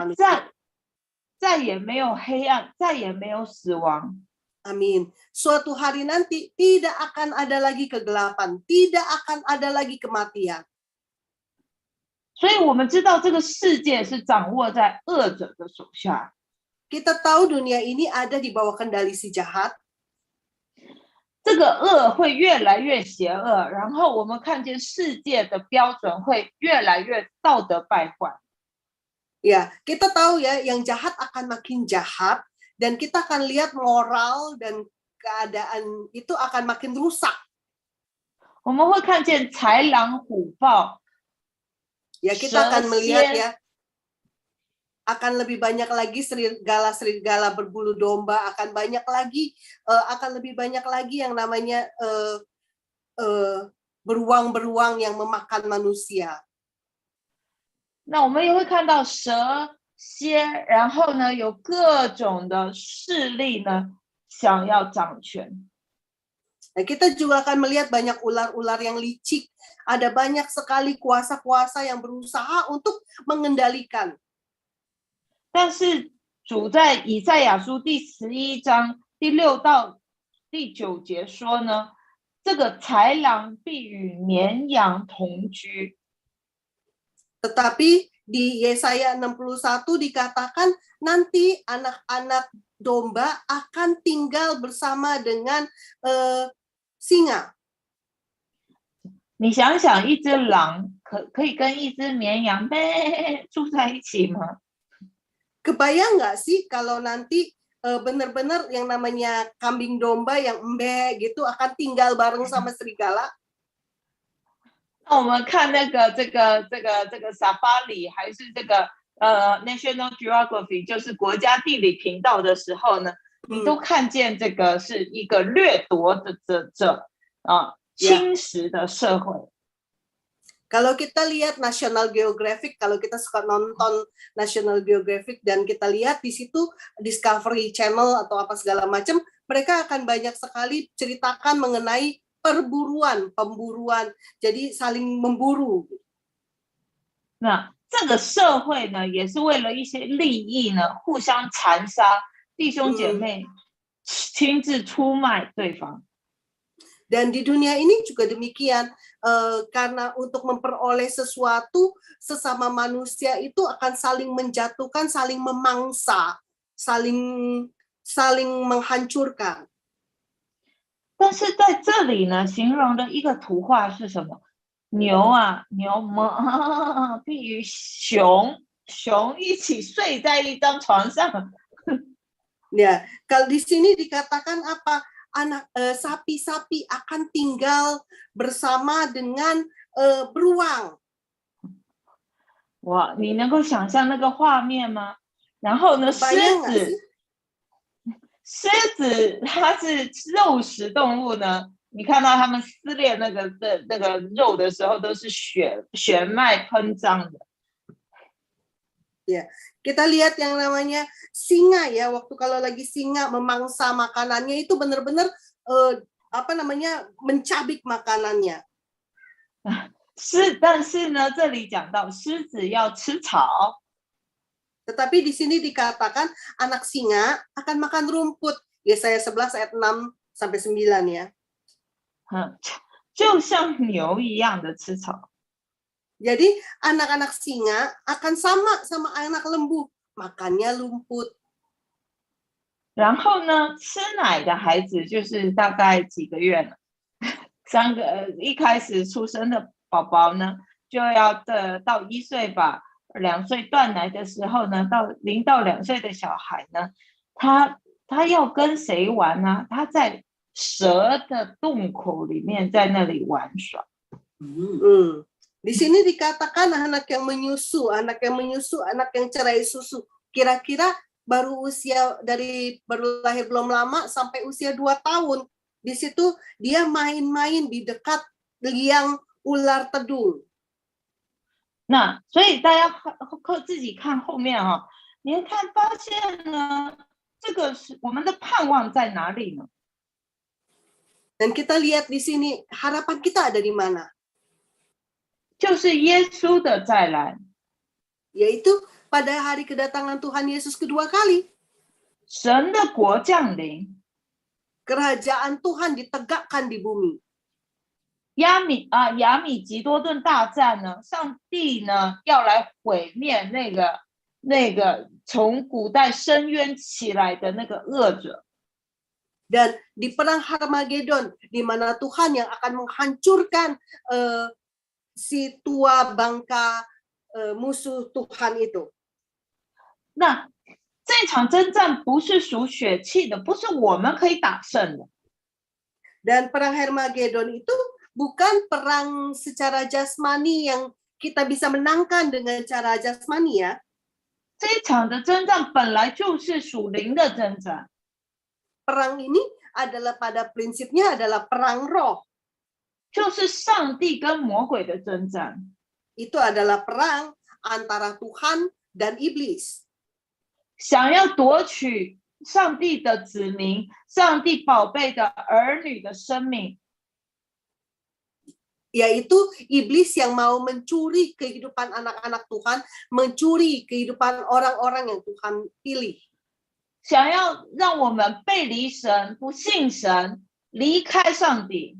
再也没有黑暗，再也没有死亡。 Amin. Suatu hari nanti tidak akan ada lagi kegelapan, tidak akan ada lagi kematian. 所以我们知道这个世界是掌握在恶者的手下。 Kita tahu dunia ini ada di bawah kendali si jahat. 这个恶会越来越邪恶，然后我们看见世界的标准会越来越道德败坏。 Ya, kita tahu ya, yang jahat akan makin jahat, dan kita akan lihat moral dan keadaan itu akan makin rusak. 我们会看见豺狼虎豹， Ya, kita akan melihat ya, akan lebih banyak lagi serigala berbulu domba, akan lebih banyak lagi yang namanya beruang-beruang yang memakan manusia. 那我们也会看到蛇、蝎，然后呢，有各种的势力呢，想要掌权。 Nah, kita juga akan melihat banyak ular-ular yang licik. Ada banyak sekali kuasa-kuasa yang berusaha untuk mengendalikan. 但是主在以赛亚书第11章第6到第9节说呢，这个豺狼必与绵羊同居。 Tetapi di Yesaya 61 dikatakan nanti anak-anak domba akan tinggal bersama dengan singa. 你想想，一只狼可以跟一只绵羊住在一起吗？ Kebayang nggak sih kalau nanti benar-benar yang namanya kambing domba yang gitu akan tinggal bareng sama serigala? 那我们看这个 Safari 还是这个National Geography， 就是国家地理频道的时候呢，你都看见这个是一个掠夺者侵蚀的社会。 Kalau kita lihat National Geographic, kalau kita suka nonton National Geographic dan kita lihat di situ Discovery Channel atau apa segala macam, mereka akan banyak sekali ceritakan mengenai pemburuan, jadi saling memburu. 那这个社会呢，也是为了一些利益呢，互相残杀，弟兄姐妹亲自出卖对方。 Dan di dunia ini juga demikian, karena untuk memperoleh sesuatu, sesama manusia itu akan saling menjatuhkan, saling memangsa, saling menghancurkan. 但是在这里呢，形容的一个图画是什么？牛必与熊一起睡在一张床上。 Ya, kalau di sini dikatakan apa? Sapi-sapi akan tinggal bersama dengan beruang. 哇，你能够想象那个画面吗？然后呢，狮子它是肉食动物呢，你看到它们撕裂那个肉的时候，都是血脉喷张的。 Ya, kita lihat yang namanya singa ya, waktu kalau lagi singa memangsa makanannya itu benar-benar mencabik makanannya. 但是呢，这里讲到狮子要吃草。 Tetapi di sini dikatakan anak singa akan makan rumput. Yesaya 11 ayat 6 sampai 9 ya. 就像牛一样的吃草。 Jadi anak-anak singa akan sama anak lembu, makannya rumput. 然后呢，吃奶的孩子就是大概几个月呢？一开始出生的宝宝呢，就要到1岁吧。 2岁断奶的时候呢，到0到2岁的小孩呢，他要跟谁玩呢？他在蛇的洞口里面，在那里玩耍。Di sini dikatakan anak yang menyusu, anak yang cerai susu, kira-kira baru lahir belum lama sampai usia 2 tahun. Di situ dia main-main di dekat liang ular tedung. 那所以大家自己看后面啊，你看发现呢，这个是我们的盼望在哪里呢？ Dan kita lihat di sini harapan kita ada di mana? 就是耶稣的再来， yaitu pada hari kedatangan Tuhan Yesus kedua kali. 神的国降临， kerajaan Tuhan ditegakkan di bumi. 亚米吉多顿大战呢，上帝呢要来毁灭那个从古代深渊起来的那个恶者。 Dan di perang Harmagedon, di mana Tuhan yang akan menghancurkan si tua bangka musuh Tuhan itu. 那这场征战不是属血气的，不是我们可以打胜的。 Dan perang Harmagedon itu bukan perang secara jasmani yang kita bisa menangkan dengan cara jasmani ya. 这场的征战本来就是属灵的征战。 Perang ini adalah pada prinsipnya adalah perang roh. 就是上帝跟魔鬼的征战。 Itu adalah perang antara Tuhan dan iblis. 想要夺取上帝的子民、上帝宝贝的儿女的生命。 Yaitu iblis yang mau mencuri kehidupan anak-anak Tuhan, mencuri kehidupan orang-orang yang Tuhan pilih. 想要让我们背离神、不信神、离开上帝。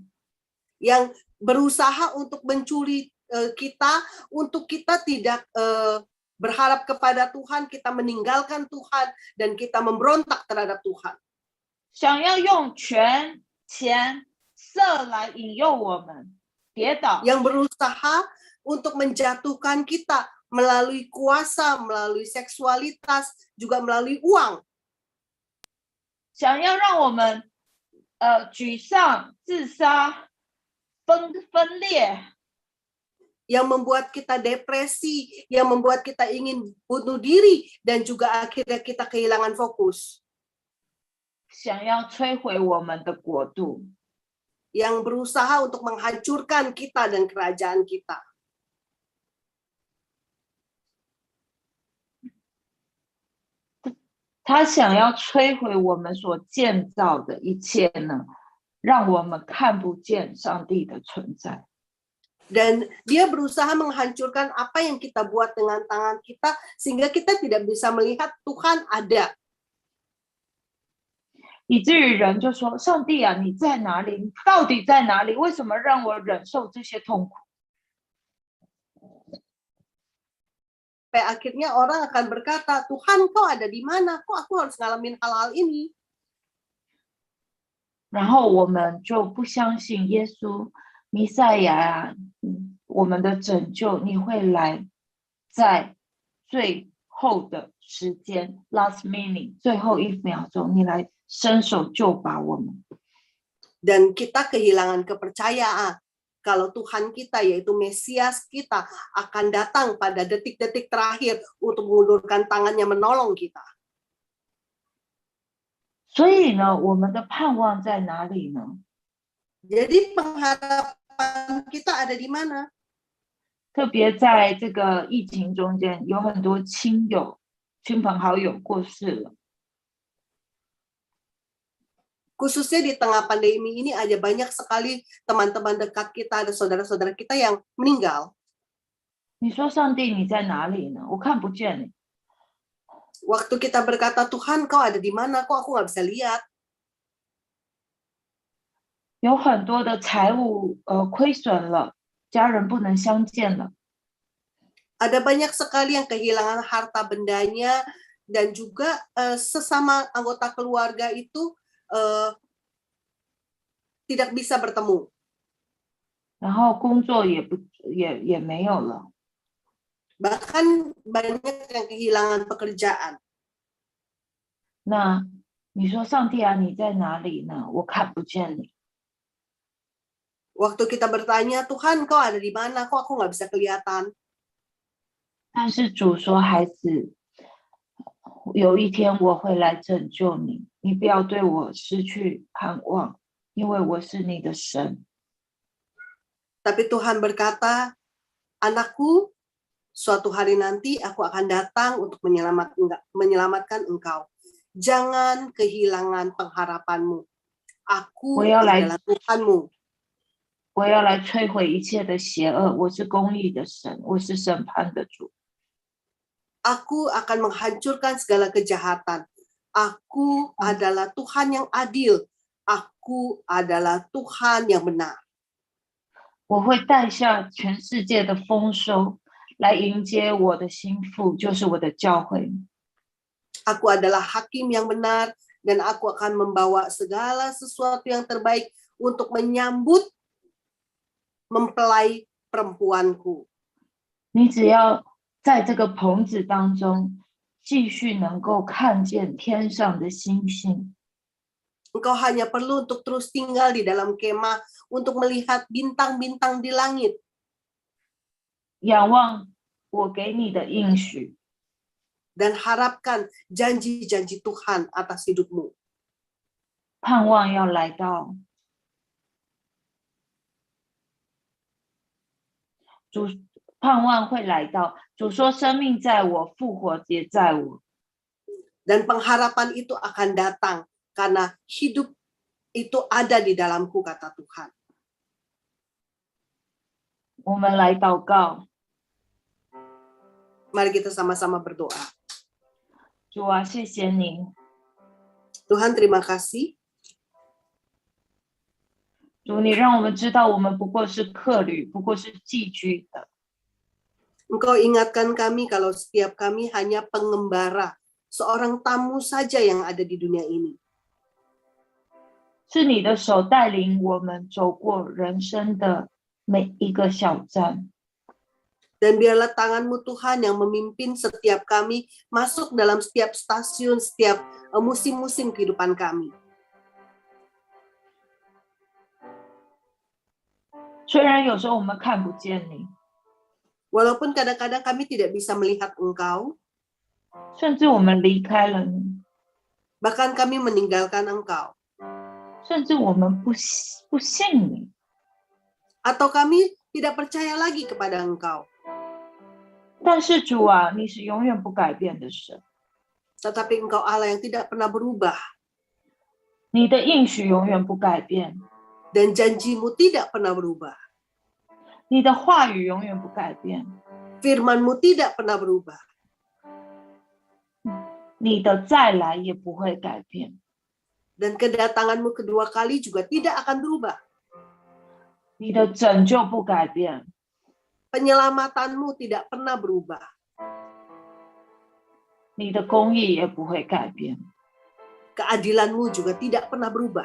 Yang berusaha untuk mencuri kita, untuk kita tidak berharap kepada Tuhan, kita meninggalkan Tuhan, dan kita memberontak terhadap Tuhan. 想要用权、钱、色来引诱我们跌倒。 Yang berusaha untuk menjatuhkan kita melalui kuasa, melalui seksualitas, juga melalui uang. 想要让我们沮丧、自杀、分裂。 Yang membuat kita depresi, yang membuat kita ingin bunuh diri, dan juga akhirnya kita kehilangan fokus. 想要摧毁我们的国度。 Yang berusaha untuk menghancurkan kita dan kerajaan kita. 他想要摧毁我们所建造的一切呢，让我们看不见上帝的存在。 Dan dia berusaha menghancurkan apa yang kita buat dengan tangan kita, sehingga kita tidak bisa melihat Tuhan ada. 以至于人就说：“上帝啊，你在哪里？你到底在哪里？为什么让我忍受这些痛苦？” Sampai akhirnya orang akan berkata, Tuhan kau ada di mana? Kok aku harus ngalamin hal-hal ini? 然后我们就不相信耶稣弥赛亚，我们的拯救，你会来在最后的时间 ，last minute， 最后1秒钟，你来伸手救拔我们。 Dan kita kehilangan kepercayaan kalau Tuhan kita, yaitu Mesias kita, akan datang pada detik-detik terakhir untuk mengulurkan tangannya menolong kita. 所以呢，我们的盼望在哪里呢？ Jadi pengharapan kita ada di mana? 特别在这个疫情中间，有很多亲朋好友过世了。Khususnya di tengah pandemi ini ada banyak sekali teman-teman dekat kita, ada saudara-saudara kita yang meninggal. 你说上帝你在哪里呢？我看不见你。 Waktu kita berkata, Tuhan kau ada di mana? Kok aku nggak bisa lihat? 有很多的财务亏损了，家人不能相见了。 Ada banyak sekali yang kehilangan harta bendanya dan juga sesama anggota keluarga itu tidak bisa bertemu. 然后工作也没有了。 Bahkan banyak yang kehilangan pekerjaan. 那你说上帝啊，你在哪里呢？我看不见你。 Waktu kita bertanya, Tuhan kau ada di mana? Kok aku nggak bisa kelihatan? 但是主说，孩子，有一天我会来拯救你，你不要对我失去盼望，因为我是你的神。 Tapi Tuhan berkata, anakku, suatu hari nanti aku akan datang untuk menyelamatkan engkau. Jangan kehilangan pengharapanmu. Aku adalah Tuhanmu. 我要来摧毁一切的邪恶，我是公义的神，我是审判的主。 Aku akan menghancurkan segala kejahatan. Aku adalah Tuhan yang adil. Aku adalah Tuhan yang benar. 我会带下全世界的丰收，来迎接我的心腹，就是我的教会。 Aku adalah hakim yang benar dan aku akan membawa segala sesuatu yang terbaik untuk menyambut mempelai perempuanku. 你只要在这个棚子当中，继续能够看见天上的星星。 Engkau hanya perlu untuk terus tinggal di dalam kemah untuk melihat bintang-bintang di langit. 仰望我给你的应许， Dan harapkan janji-janji Tuhan atas hidupmu. 盼望要来到。主盼望会来到。主说：“生命在我，复活也在我。” Dan pengharapan itu akan datang karena hidup itu ada di dalamku, kata Tuhan. 我们来祷告。 Mari kita sama-sama berdoa. 主啊，谢谢你。 Tuhan, terima kasih. 主，你让我们知道，我们不过是客旅，不过是寄居的。 Engkau ingatkan kami kalau setiap kami hanya pengembara, seorang tamu saja yang ada di dunia ini. 是你的手带领我们走过人生的每一个小站。 Dan biarlah tangan-Mu Tuhan yang memimpin setiap kami masuk dalam setiap stasiun, setiap musim-musim kehidupan kami. 虽然有时候我们看不见你， Walaupun kadang-kadang kami tidak bisa melihat Engkau, 甚至我们离开了你， bahkan kami meninggalkan Engkau, 甚至我们不信你， atau kami tidak percaya lagi kepada Engkau. 但是主啊，你是永远不改变的神， Tetapi Engkau Allah yang tidak pernah berubah, 你的应许永远不改变， dan janji-Mu tidak pernah berubah. 你的话语永远不改变， Firman-Mu tidak pernah berubah. 你的再来也不会改变。 Dan kedatangan-Mu kedua kali juga tidak akan berubah. 你的拯救不改变， Penyelamatan-Mu tidak pernah berubah. 你的公义也不会改变。 Keadilan-Mu juga tidak pernah berubah.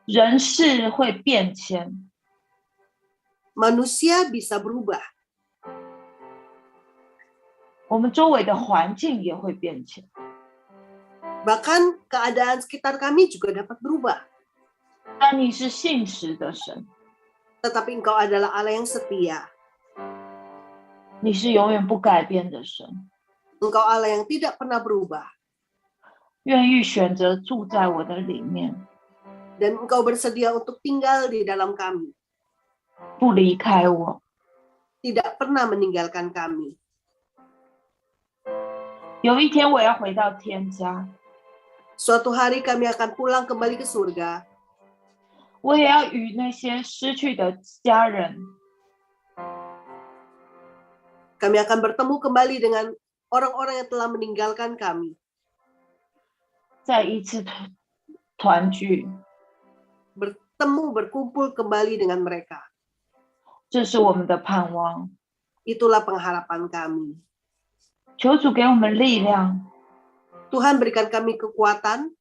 人事会变迁， Manusia bisa berubah. 我们周围的环境也会变迁。 Bahkan keadaan sekitar kami juga dapat berubah. 但你是信实的神， Tetapi Engkau adalah Allah yang setia. 你是永远不改变的神， Engkau Allah yang tidak pernah berubah. 愿意选择住在我的里面， Dan Engkau bersedia untuk tinggal di dalam kami. 不离开我。 Tidak pernah meninggalkan kami. 有一天我要回到天家， Suatu hari kami akan pulang kembali ke surga. 我也要与那些失去的家人 Kami akan bertemu kembali dengan orang-orang yang telah meninggalkan kami. 再一次团聚， Bertemu, berkumpul kembali dengan mereka. 这是我们的盼望。 Itulah pengharapan kami. 求主给我们力量， Tuhan berikan kami kekuatan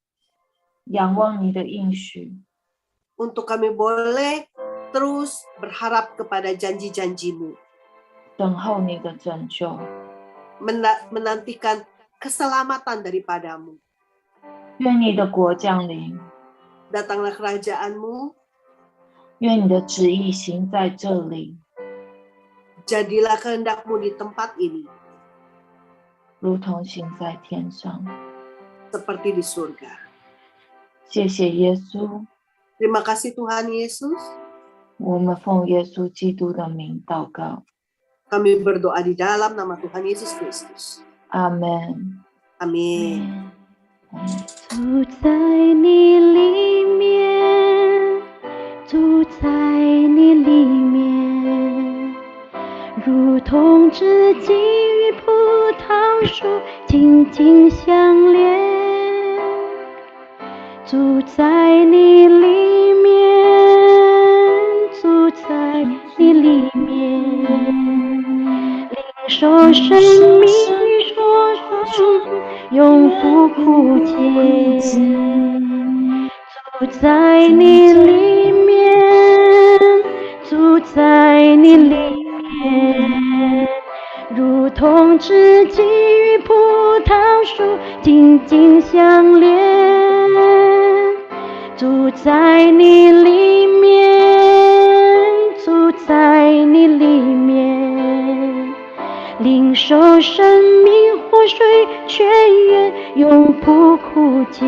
仰望你的应许， untuk kami boleh terus berharap kepada janji-janji-Mu. 等候你的拯救。 Menantikan keselamatan daripada-Mu. 愿你的国降临， Datanglah kerajaan-Mu, 愿你的旨意行在这里， jadilah kehendak-Mu di tempat ini, 如同行在天上。 seperti di surga. 谢谢耶稣， Terima kasih Tuhan Yesus. 我们奉耶稣基督的名祷告， Kami berdoa di dalam nama Tuhan Yesus Kristus. 阿门。 Amin. 住在你里面，住在你里面，如同枝茎与葡萄树紧紧相连。住在你里面，住在你里面，领受生命与说永不枯竭。住在你里面，住在你里面，如同枝茎与葡萄树紧紧相连。住在你里面，住在你里面，领受生命活水泉源，永不枯竭。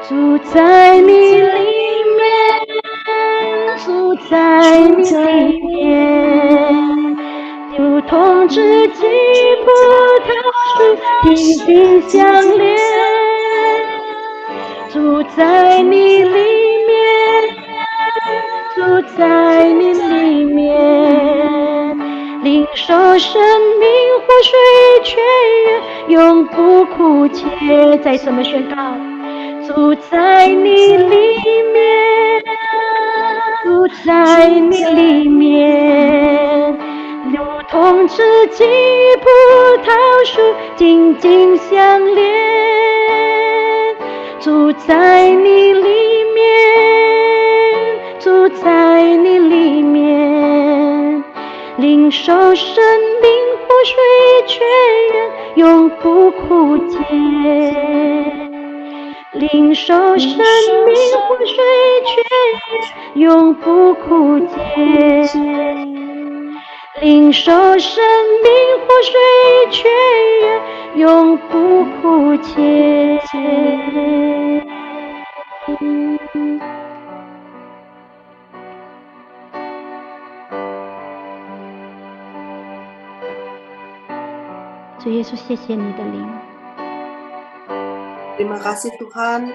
住在你里面，住在你里面，如同枝茎葡萄树紧紧相连。住在你里面，住在你里面，领受生命活水泉源，永不枯竭。再怎么宣告？住在你里面，住在你里面，如同枝茎与葡萄树紧紧相连。住在你里面，住在你里面，领受生命活水泉源，永不枯竭。领受生命活水泉源，永不枯竭。领受生命活水泉源，永不枯竭。主耶稣，谢谢你的灵。Terima kasih Tuhan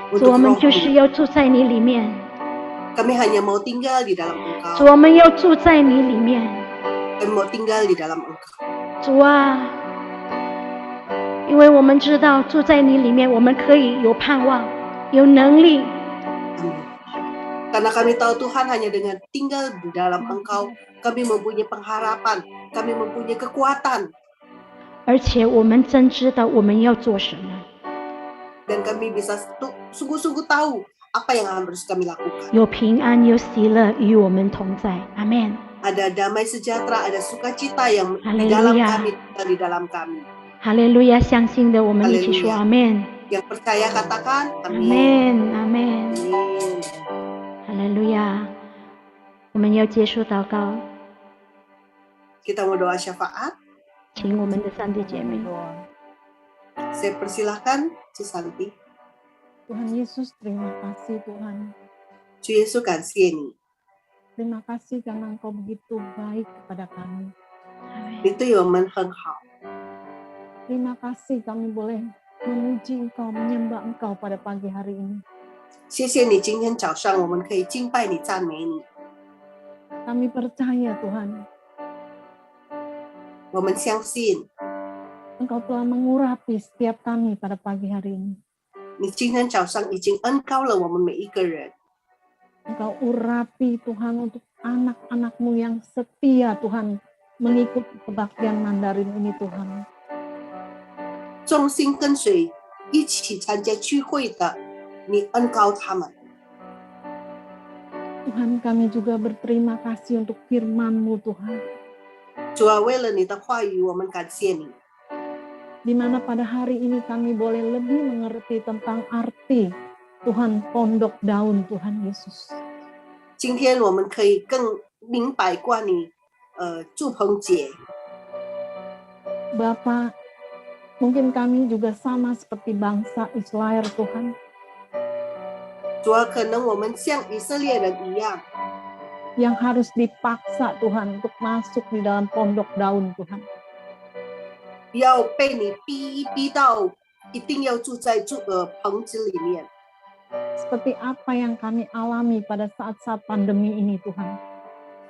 主， untuk 我们就 roh-Mu. 是要住在你里面。 Kami hanya mau tinggal di dalam 主， Engkau. 我们要住在你里面。 Kami mau tinggal di dalam Engkau. 主啊，因为我们知道住在你里面，我们可以有盼望，有能力。 Amin. Karena kami tahu Tuhan hanya dengan tinggal di dalam Engkau, kami mempunyai pengharapan, kami mempunyai kekuatan, 而且我们真知道我们要做什么， dan kami bisa sungguh-sungguh tahu apa yang harus kami lakukan. 有平安，有喜乐与我们同在。阿门。 Ada damai sejahtera, ada sukacita yang di Haleluya. dalam kami, di dalam kami. 哈利路亚！相信的，我们一起说阿门。 Yang percaya katakan 阿 amin. 门，阿门。 Amin. 哈利路亚！我们要结束祷告， Kita mau doa syafaat. 请我们的上帝姐妹。 Saya persilahkan Cisanti. Tuhan Yesus, terima kasih Tuhan. Cu Yesus kasih ini. Terima kasih karena Engkau begitu baik kepada kami. Amin. 你对我们很好。 Terima kasih kami boleh memuji Engkau, menyembah Engkau pada pagi hari ini. 谢谢你，今天早上我们可以敬拜你、赞美你。 Kami percaya Tuhan, 我们相信 Engkau telah mengurapi setiap kami pada pagi hari ini. 你今天早上已经恩膏了我们每一个人。 Engkau urapi Tuhan untuk anak-anak-Mu yang setia Tuhan mengikuti kebaktian Mandarin ini Tuhan. 忠心跟随一起参加聚会的，你恩膏他们。 Tuhan, kami juga berterima kasih untuk firman-Mu Tuhan, 主啊，为了你的话语，我们感谢你。 di mana pada hari ini kami boleh lebih mengerti tentang arti Tuhan pondok daun Tuhan Yesus. 今天我们可以更明白关于祝棚节。 Bapa, mungkin kami juga sama seperti bangsa Israel Tuhan, 主啊，可能我们像以色列人一样， yang harus dipaksa Tuhan untuk masuk di dalam pondok daun Tuhan. 要被你逼到一定要住在棚子里面。 Seperti apa yang kami alami pada saat-saat pandemi ini Tuhan.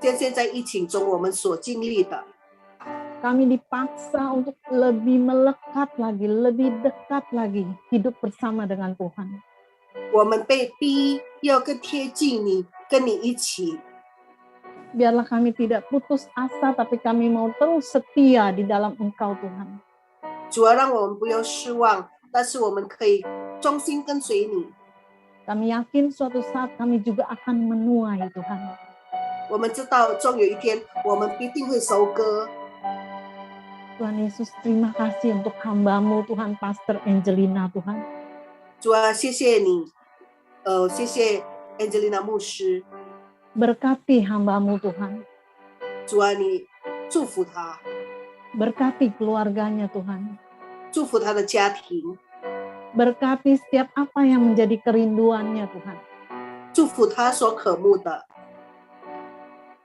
像现在疫情中我们所经历的， Kami dipaksa untuk lebih melekat lagi, lebih dekat lagi hidup bersama dengan Tuhan. 我们被逼要更贴近你，跟你一起。 Biarlah kami tidak putus asa, tapi kami mau terus setia di dalam Engkau Tuhan. 主啊，让我们不要失望，但是我们可以忠心跟随你。 Kami yakin suatu saat kami juga akan menuai Tuhan. 我们知道，终有一天我们必定会收割。 Tuhan Yesus, terima kasih untuk hamba-Mu Tuhan, Pastor Angelina Tuhan. 主啊，谢谢你，谢谢 Angelina 牧师。 Berkati hamba-Mu Tuhan. 主啊，你祝福他， Berkati keluarganya Tuhan. 祝福他的家庭， Berkati setiap apa yang menjadi kerinduannya Tuhan. 祝福他所渴慕的。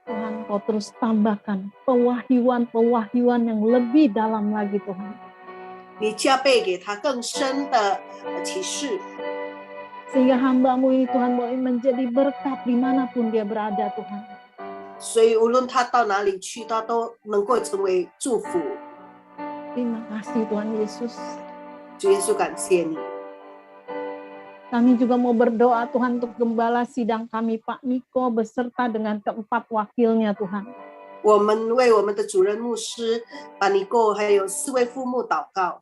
Tuhan, Kau terus tambahkan pewahyuan-pewahyuan yang lebih dalam lagi Tuhan. 你加倍给他更深的启示， Sehingga hamba-Mu ini Tuhan boleh menjadi berkat dimanapun dia berada Tuhan. 所以无论他到哪里去，他都能够成为祝福。 Terima kasih Tuhan Yesus. 主耶稣，感谢你。 Kami juga mau berdoa Tuhan untuk gembala sidang kami Pak Niko beserta dengan keempat wakilnya Tuhan. 我们为我们的主任牧师巴尼购还有4位副牧祷告。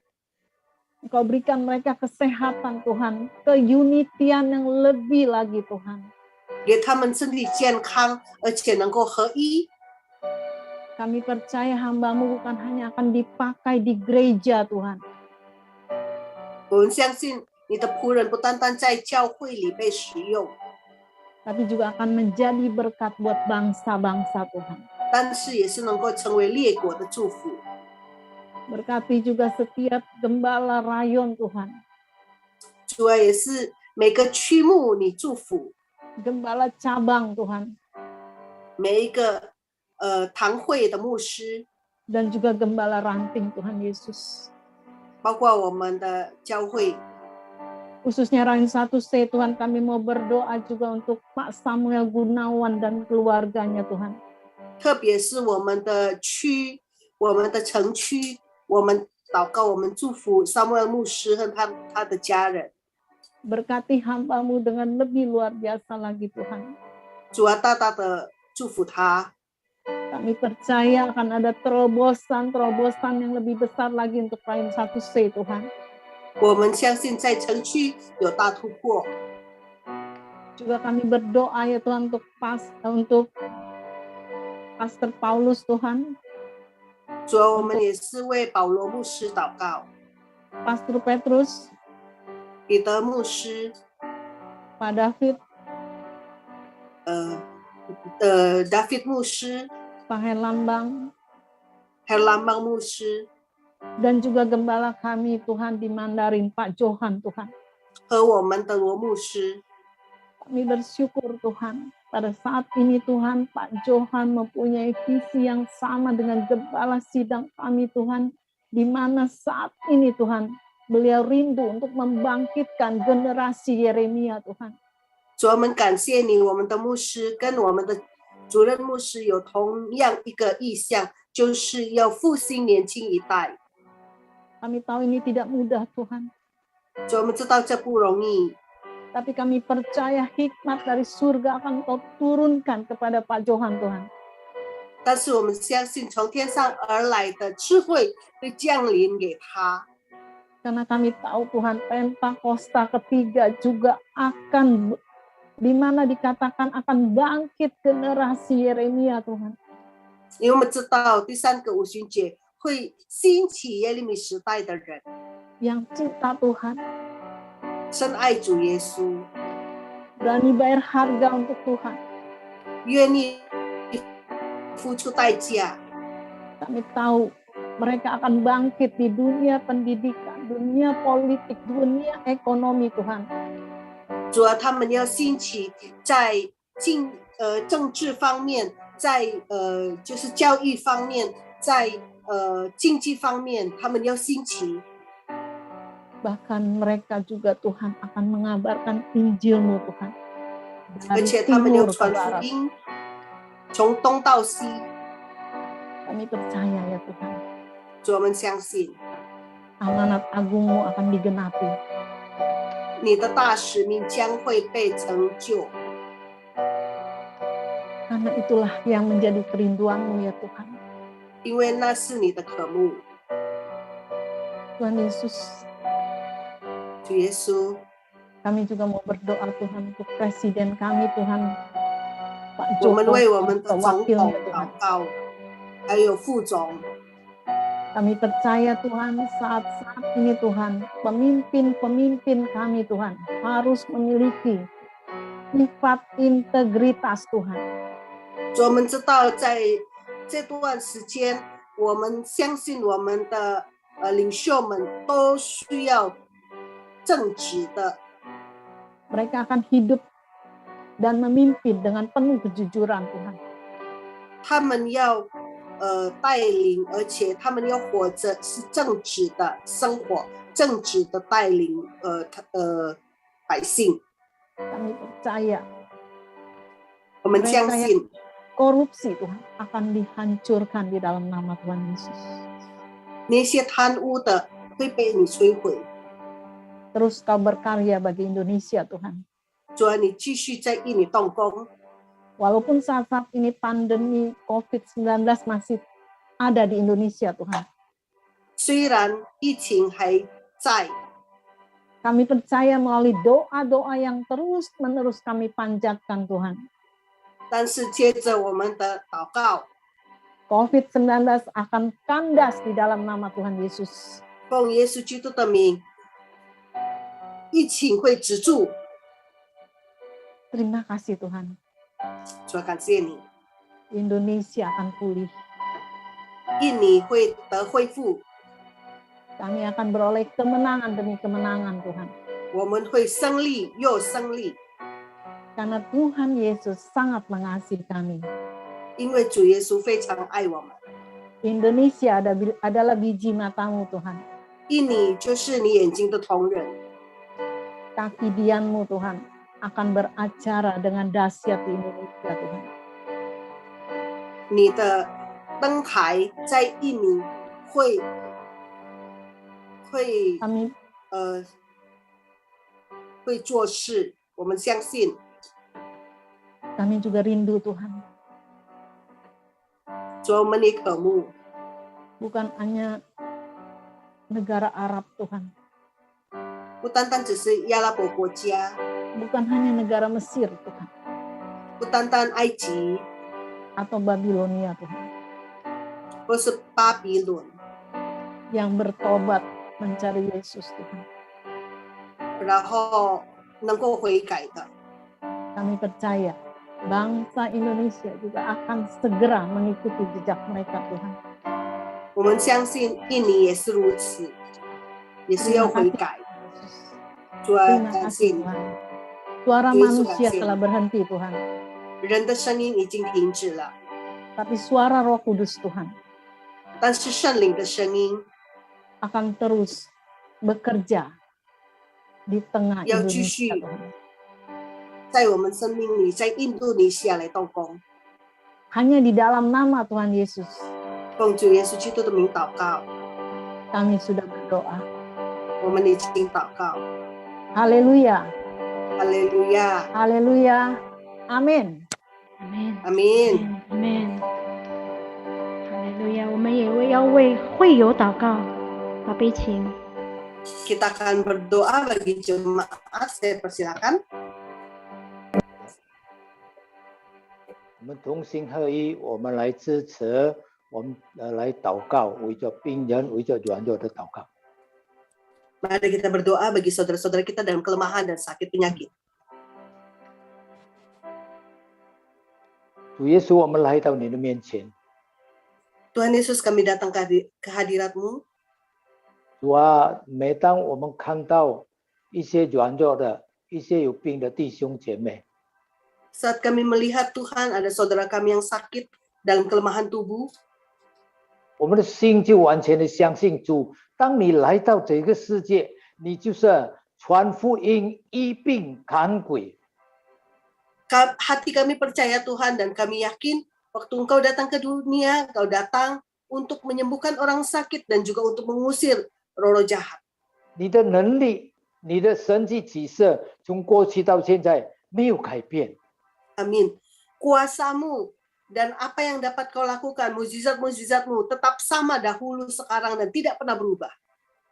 Engkau berikan mereka kesehatan Tuhan, keunitian yang lebih lagi Tuhan. 给他们身体健康，而且能够合一。 Kami percaya hamba-Mu bukan hanya akan dipakai di gereja Tuhan, 我们相信你的仆人不单单在教会里被使用， tapi juga akan menjadi berkat buat bangsa-bangsa Tuhan. 但是也是能够成为列国的祝福。 Berkati juga setiap gembala rayon Tuhan, 主啊，也是每个区牧你祝福， gembala cabang Tuhan, 每一个堂会的牧师， dan juga gembala ranting Tuhan Yesus. 包括我们的教会。 Khususnya Rayon 1C Tuhan, kami mau berdoa juga untuk Pak Samuel Gunawan dan keluarganya Tuhan. 特别是我们的区，我们的城区，我们祷告，我们祝福撒母耳牧师和他的家人。 Berkati hamba-Mu dengan lebih luar biasa lagi Tuhan. 主啊，大大的祝福他。 Kami percaya akan ada terobosan-terobosan yang lebih besar lagi untuk Rayon 1C Tuhan. 我们相信在城区有大突破。 Juga kami berdoa ya Tuhan untuk Pastor Paulus Tuhan, 主啊，我们也是为保罗牧师祷告， Pastor Petrus, 彼得牧师， Pak David, David 牧师， Pak Herlambang, Herlambang 牧师， dan juga gembala kami Tuhan di Mandarin, Pak Johan Tuhan. 和我们的罗牧师。 Kami bersyukur Tuhan. pada saat ini Tuhan, Pak Johan mempunyai visi yang sama dengan gembala sidang kami Tuhan, di mana saat ini Tuhan, beliau rindu untuk membangkitkan generasi Yeremia Tuhan. 主，我们感谢你，我们的牧师跟我们的主任牧师有同样一个意向，就是要复兴年轻一代。 Kami tahu ini tidak mudah Tuhan, 主，我们知道这不容易， tapi kami percaya hikmat dari surga akan Kau turunkan kepada Pak Johan Tuhan. 但是我们相信从天上而来的智慧会降临给他。 Karena kami tahu Tuhan, Pentakosta ketiga juga akan, di mana dikatakan akan bangkit generasi Yeremia Tuhan. 因为我们知道第三个五旬节会兴起耶利米时代的人， Yang cinta Tuhan, 深爱主耶稣， berani bayar harga untuk Tuhan. 愿意付出代价。 Kami tahu mereka akan bangkit di dunia pendidikan, dunia politik, dunia ekonomi Tuhan. 主啊，他们要兴起在政治方面，在就是教育方面，在经济方面，他们要兴起。 Bahkan mereka juga Tuhan akan mengabarkan Injil-Mu Tuhan. 而 Dari 且他们要 timur ke 传福 barat. 音，从东到西。 Kami percaya ya Tuhan, 主，我们相信 amanat agung-Mu akan digenapi. 你的大使命将会被成就， Karena itulah yang menjadi kerinduan-Mu ya Tuhan. 因为那是你的渴慕。 Tuhan Yesus, 主耶稣， kami juga mau berdoa Tuhan untuk presiden kami Tuhan, Pak 我们 Joko 为我们的 atau 总统 wakilnya 祷 Tuhan. 告，还有副总。 Kami percaya Tuhan, saat-saat ini Tuhan, pemimpin-pemimpin kami Tuhan harus memiliki sifat integritas Tuhan. 主，我们知道在这段时间，我们相信我们的领袖们都需要正直的， Mereka akan hidup dan memimpin dengan penuh kejujuran Tuhan. 他们要带领，而且他们要活着是正直的生活，正直的带领百姓。 Kami percaya 我们相 mereka 信 yang korupsi Tuhan akan dihancurkan di dalam nama Tuhan Yesus. 那些贪污的会被你摧毁。 Terus Kau berkarya bagi Indonesia Tuhan. 主啊，你继续在印尼动工， Walaupun saat-saat ini pandemi COVID-19 masih ada di Indonesia Tuhan. 虽然疫情还在， Kami percaya melalui doa-doa yang terus-menerus kami panjatkan Tuhan. 但是接着我们的祷告， COVID-19 akan kandas di dalam nama Tuhan Yesus. 奉耶稣基督的名，疫情会止住。 Terima kasih Tuhan. 主啊，感谢你， Indonesia akan pulih. 印尼会得恢复， Kami akan beroleh kemenangan demi kemenangan Tuhan. 我们会胜利又胜利， Karena Tuhan Yesus sangat mengasihi kami. 因为主耶稣非常爱我们。 Indonesia adalah biji matamu Tuhan. 印尼就是你眼睛的瞳人， Kaki dianmu Tuhan akan beracara dengan dahsyat di Indonesia Tuhan. 你的灯台在印尼会 Kami 会做事，我们相信。 kami juga rindu Tuhan. 主，我们也渴慕， Bukan hanya negara Arab Tuhan. 不单单只是阿拉伯国家， Bukan hanya negara Mesir Tuhan. 不单单埃及 Atau Babilonia Tuhan. 或是巴比伦， Yang bertobat mencari Yesus Tuhan. 然后能够悔改的。 Kami percaya bangsa Indonesia juga akan segera mengikuti jejak mereka Tuhan. 我们相信印尼也是如此，也是要 Terima 悔 kasih 改。 Yesus. 主啊， Terima 感谢 kasih 你， Tuhan. Suara Yesus manusia kasih. telah berhenti Tuhan. 人的声音已经停止了， tapi suara Roh Kudus Tuhan 但是圣灵的声音 akan terus bekerja di tengah 要继续 Indonesia Tuhan. 在我们生命里，在印度尼西亚来动工。 Hanya di dalam nama Tuhan Yesus 奉主耶稣基督的名祷告， kami sudah berdoa. 我们已经祷告。 Haleluya, 哈利路亚， haleluya, amin. Amen. 阿门。 Amen. 哈利路亚！我们也要为会友祷告，宝贝请。 Kita akan berdoa bagi jemaat. Saya persilakan. 我们同心合一，我们来支持，我们来祷告，为着病人，为着软弱的祷告。 Mari kita berdoa bagi saudara-saudara kita dalam kelemahan dan sakit penyakit. 主耶稣，我们来到你的面前， Tuhan Yesus, kami datang ke hadirat-Mu. 主啊，每当我们看到一些软弱的、一些有病的弟兄姐妹， Saat kami melihat Tuhan ada saudara kami yang sakit dalam kelemahan tubuh, 我们的心就完全的相信主。当你来到这个世界，你就是传福音、医病、赶鬼。 hati kami percaya Tuhan dan kami yakin waktu Engkau datang ke dunia, Engkau datang untuk menyembuhkan orang sakit dan juga untuk mengusir roh-roh jahat. 你的能力、你的神迹启示，从过去到现在没有改变。 Amin. Kuasa-Mu dan apa yang dapat Kau lakukan, mukjizat-mukjizat-Mu tetap sama dahulu, sekarang, dan tidak pernah berubah.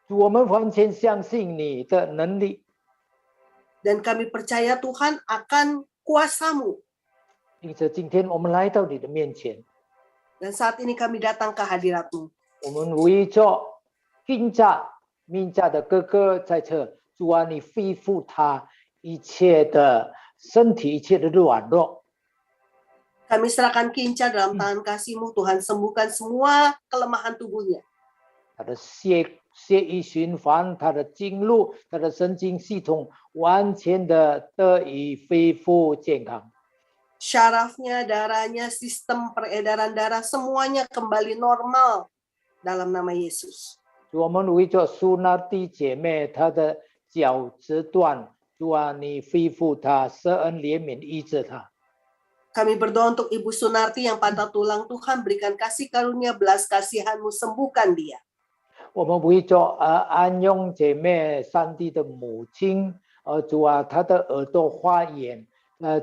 主，我们完全相信你的能力， Dan kami percaya Tuhan akan kuasa-Mu. 因此今天我们来到你的面前， Dan saat ini kami datang ke hadirat-Mu. 我们为着金家、民家的哥哥在这，主啊，你恢复他一切的身体、一切的软弱。 Kami serahkan Kinca dalam tangan kasih-Mu, Tuhan, sembuhkan semua kelemahan tubuhnya. 他的血液循环，他的经络，他的神经系统完全的得以恢复健康。 Syarafnya, darahnya, sistem peredaran darah, semuanya kembali normal dalam nama Yesus. 主，我们为着苏娜弟姐妹，她的脚折断，主啊，你恢复她，施恩怜悯医治她。 Kami berdoa untuk Ibu Sunarti yang patah tulang, Tuhan berikan kasih karunia, belas kasihan-Mu, sembuhkan dia. 我们为着安永姐妹上帝的母亲，主啊，她的耳朵发炎，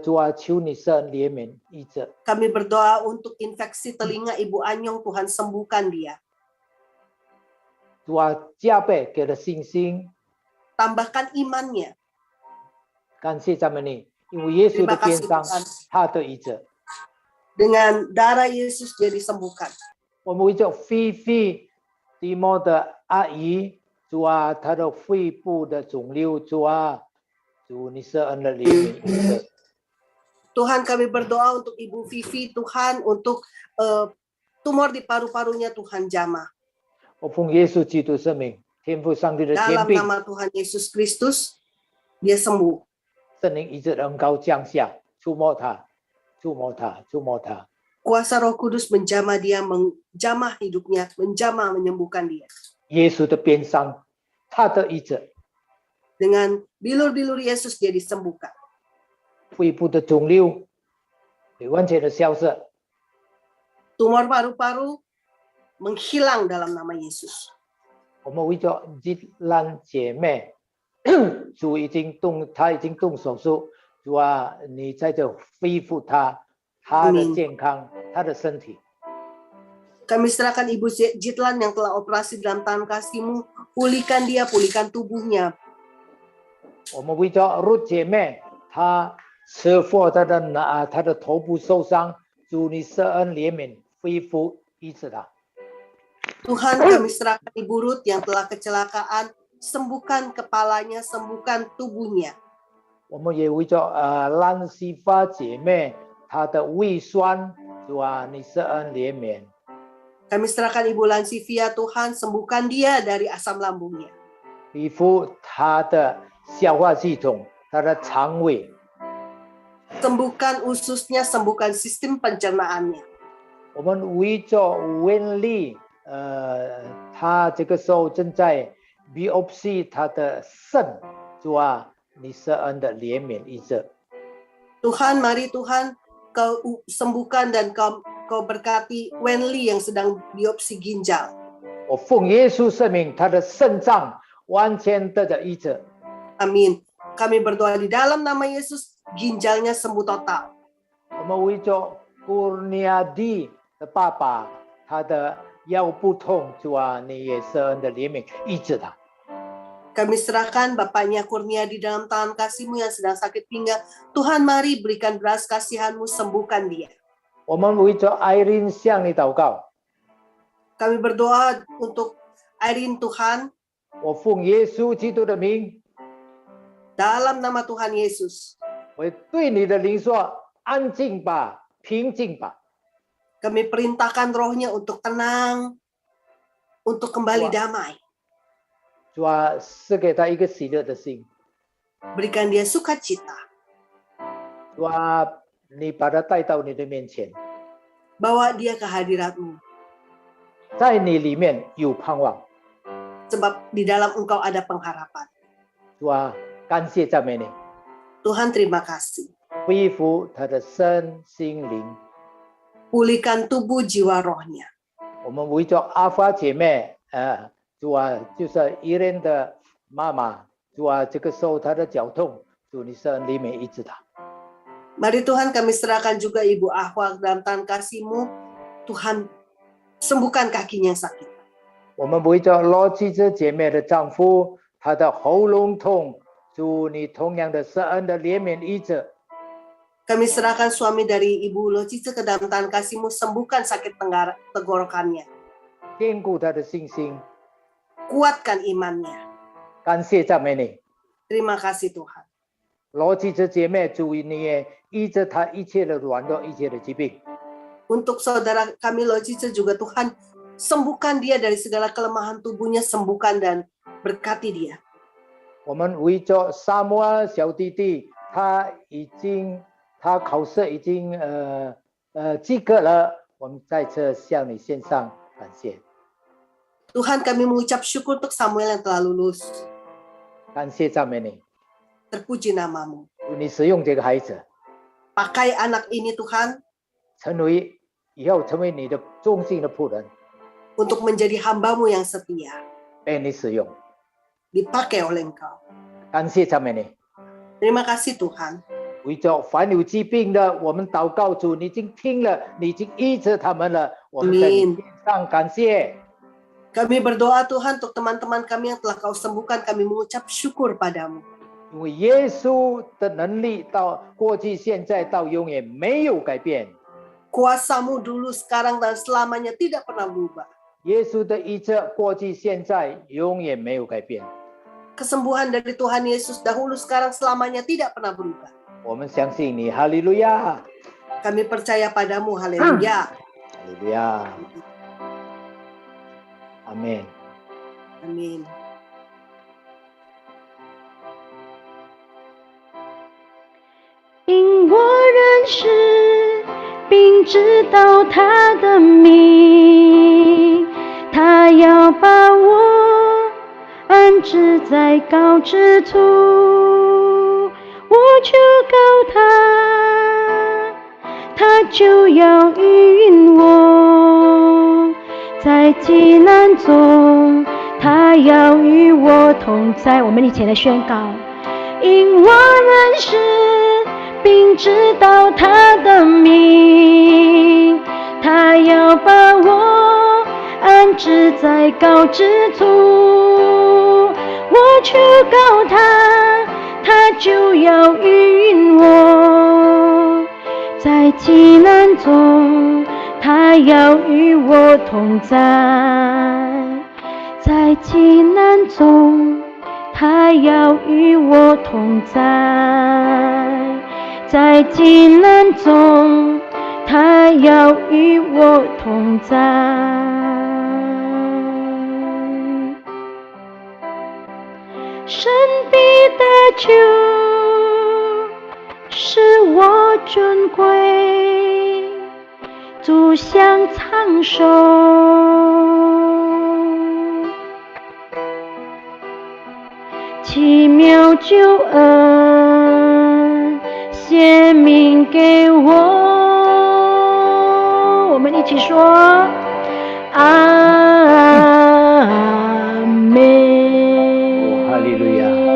主啊，求你施恩怜悯医治。 Kami berdoa untuk infeksi telinga Ibu Anyong, Tuhan sembuhkan dia. 主啊，加倍给了信心， Tambahkan imannya. 感谢赞美你，因为耶稣的鞭伤，他的医治。 Dengan darah Yesus dia disembuhkan. 我们为着菲菲蒂莫的阿姨，主啊，她的肺部的肿瘤，主啊，主你施恩的怜悯医治。 Tuhan, kami berdoa untuk Ibu Vivi, Tuhan, untuk tumor di paru-parunya, Tuhan jamah. 我奉耶稣基督圣名，天父上帝的天 Dalam 命， nama Tuhan Yesus Kristus, dia sembuh. 圣灵医治的恩膏降下，触摸他，触摸他，触摸他。 Kuasa Roh Kudus menjamah dia, menjamah hidupnya, menjamah menyembuhkan dia. 耶稣的鞭伤，他的医治， Dengan bilur-bilur Yesus dia disembuhkan. 肺部的肿瘤会完全的消失。 Tumor paru-paru menghilang dalam nama Yesus. 我们为着吉兰姐妹，主她已经动手术，主啊，你在这恢复她的健康，她的身体。 Kami serahkan Ibu Jitlan yang telah operasi dalam tangan kasih-Mu, pulihkan dia, pulihkan tubuhnya. 我们为着 Ruth 姐妹，她车祸，她的头部受伤，主你施恩怜悯，恢复医治她。 Tuhan, kami serahkan Ibu Ruth yang telah kecelakaan, sembuhkan kepalanya, sembuhkan tubuhnya. 我们也为着兰西发姐妹，她的胃酸，主啊，你施恩怜悯。 Kami serahkan Ibu Lansivia, Tuhan, sembuhkan dia dari asam lambungnya. 恢复她的消化系统，她的肠胃， sembuhkan ususnya, sembuhkan sistem pencernaannya. 我们为着温丽，他这个时候正在 biopsy 他的肾，主啊，你施恩的怜悯医治。 Tuhan, mari Tuhan, Kau sembuhkan dan Kau berkati Wenli yang sedang biopsi ginjal. 我奉耶稣圣名，他的肾脏完全得着医治。 Amin. Kami berdoa di dalam nama Yesus, ginjalnya sembuh total. 我们为着Kurniadi的爸爸，他的腰部痛，主啊，你也施恩的怜悯医治他。 Kami serahkan Bapaknya Kurnia di dalam tangan kasih-Mu yang sedang sakit pinggang. Tuhan, mari berikan belas kasihan-Mu, sembuhkan dia. 我们为着 Irene 向你祷告， Kami berdoa untuk Irene Tuhan, 我奉耶稣基督的名， dalam nama Tuhan Yesus. 我对你的灵说：安静吧，平静吧。 Kami perintahkan rohnya untuk tenang, untuk kembali damai. 主啊，赐给他一个喜乐的心。 Berikan dia sukacita. 主啊，你把他带到你的面前， Bawa dia ke hadirat-Mu. 在你里面有盼望。 Sebab di dalam Engkau ada pengharapan. 主啊，感谢赞美你， Tuhan, terima kasih. 恢复他的身心灵。 Pulihkan tubuh jiwa rohnya. 我们为着阿发姐妹，主啊，就是伊人的妈妈，主啊，这个时候她的脚痛，主你是里面医治她。 Mari Tuhan, kami serahkan juga Ibu Ahwa dalam tangan kasih-Mu. Tuhan, sembuhkan kakinya yang sakit. 我们为着罗基子姐妹的丈夫，他的喉咙痛，主你同样的施恩的怜悯医治。 Kami serahkan suami dari Ibu Locice ke dalam tangan kasih-Mu, sembuhkan sakit tenggorokannya. 坚固他的信心。 Kuatkan imannya. 感谢赞美你， Terima kasih Tuhan. 罗基子姐妹，主你也医治他一切的软弱，一切的疾病。 Untuk saudara kami Locice juga Tuhan, sembuhkan dia dari segala kelemahan tubuhnya, sembuhkan dan berkati dia. 我们为着萨摩尔小弟弟，他考试已经及格了，我们再次向你献上感谢。 Tuhan, kami mengucap syukur untuk Samuel yang telah lulus. 感谢赞美你， Terpuji nama-Mu. 你使用这个孩子， Pakai anak ini Tuhan, 以后成为你的忠心的仆人， untuk menjadi hamba-Mu yang setia. 被你使用。 Dipakai oleh Engkau. 感谢赞美你， Terima kasih Tuhan. 为着凡有疾病的，我们祷告主，你已经听了，你已经医治他们了，我们在你面上感谢。 Kami berdoa Tuhan untuk teman-teman kami yang telah Kau sembuhkan, kami mengucap syukur padamu. 因为耶稣的能力到过去、现在到永远没有改变。 Kuasa-Mu dulu, sekarang, dan selamanya tidak pernah berubah. 耶稣的医治过去、现在永远没有改变。 Kesembuhan dari Tuhan Yesus dahulu, sekarang, selamanya tidak pernah berubah. 我们相信你，哈利路亚， Kami percaya padamu, haleluya. 哈利路亚，阿门。 Amin. 因我认识并知道他的名，他要把我安置在高之处，我求告他，他就要引我，在急难中，他要与我同在。我们一起来宣告：因我认识并知道他的名，他要把我安置在高之处，我求告他，他就要引我，在急难中，他要与我同在，在急难中，他要与我同在，在急难中，他要与我同在。神必得救，使我尊贵，主享长寿。奇妙救恩显明给我，我们一起说阿门。哈利路亚，哈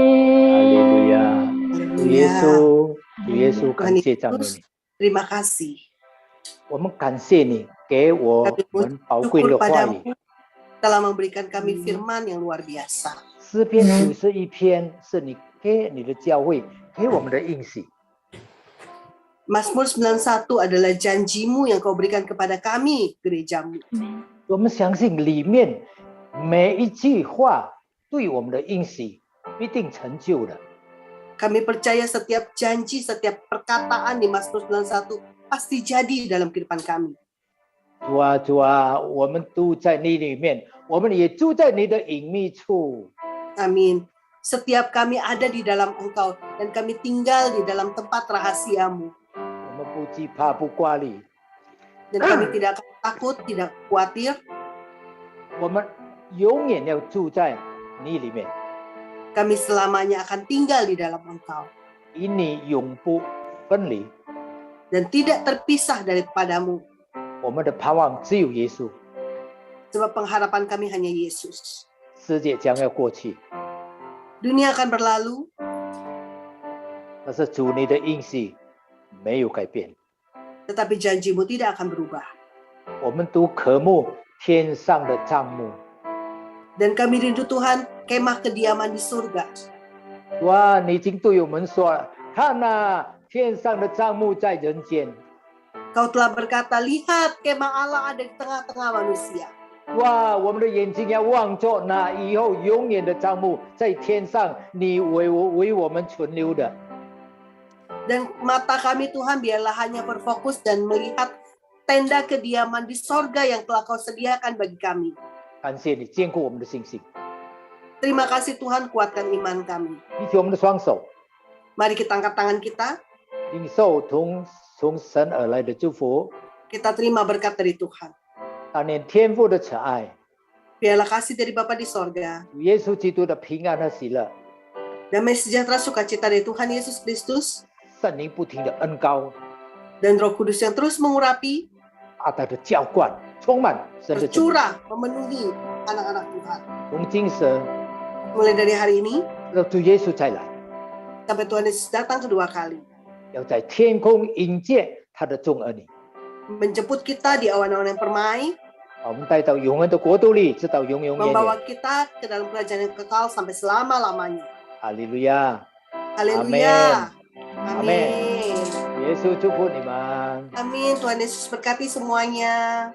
利路亚，主耶稣，主耶稣，感谢赞美你。 Terima kasih. 我们感谢你给我们宝贵的话语。 telah memberikan kami firman yang luar biasa. 诗篇91篇是你给你的教会给我们的应许。 Mazmur 91 adalah janjimu yang kau berikan kepada kami, gerejamu. 我们相信里面每一句话对我们的应许必定成就的。 Kami percaya setiap janji, setiap perkataan di Mazmur 91 pasti jadi dalam kehidupan kami. 主啊，主啊，我们都在你里面，我们也住在你的隐秘处。 Amin. Setiap kami ada di dalam Engkau dan kami tinggal di dalam tempat rahasiamu. 我们不惧怕，不挂虑， Dan kami tidak akan takut, tidak khawatir. 我们永远要住在你里面， Kami selamanya akan tinggal di dalam Engkau 与你永不分离。 dan tidak terpisah daripadamu. 我们的盼望只有耶稣， Sebab pengharapan kami hanya Yesus. 世界将要过去， Dunia akan berlalu, 但是主你的应许没有改变。 tetapi janjimu tidak akan berubah. 我们都渴慕天上的帐幕。 Dan kami rindu Tuhan, kemah kediaman di surga. 哇，你已经对我们说了，看呐、天上的帐幕在人间。 Kau telah berkata, lihat kemah Allah ada di tengah-tengah manusia. 哇，我们的眼睛要望着那以后永远的帐幕在天上，你为我们存留的。 Dan mata kami Tuhan biarlah hanya berfokus dan melihat tenda kediaman di sorga yang telah kau sediakan bagi kami. 感谢你坚固我们的信心， Terima kasih Tuhan, kuatkan iman kami. 举起我们的双手， Mari kita angkat tangan kita, 领受从神而来的祝福， kita terima berkat dari Tuhan. 当年天父的慈爱， Biarlah kasih dari Bapa di sorga, 耶稣基督的平安和喜乐， damai sejahtera sukacita dari Tuhan Yesus Kristus, 圣灵不停的恩膏， dan Roh Kudus yang terus mengurapi, 大大的浇灌，充满神的真理。 bercurah, memenuhi anak-anak Tuhan. 从今时 Mulai dari hari ini, 到主耶稣再来， sampai Tuhan Yesus datang kedua kali, 要在天空迎接他的众儿女， menjemput kita di awan-awan yang permai, 把我们带到永恒的国度里，直到永永远 membawa 远。 kita ke dalam kerajaan yang kekal sampai selama-lamanya. 哈利路亚， Haleluya. Amin. Amin. 耶稣祝福你们。 Amin. Tuhan Yesus berkati semuanya.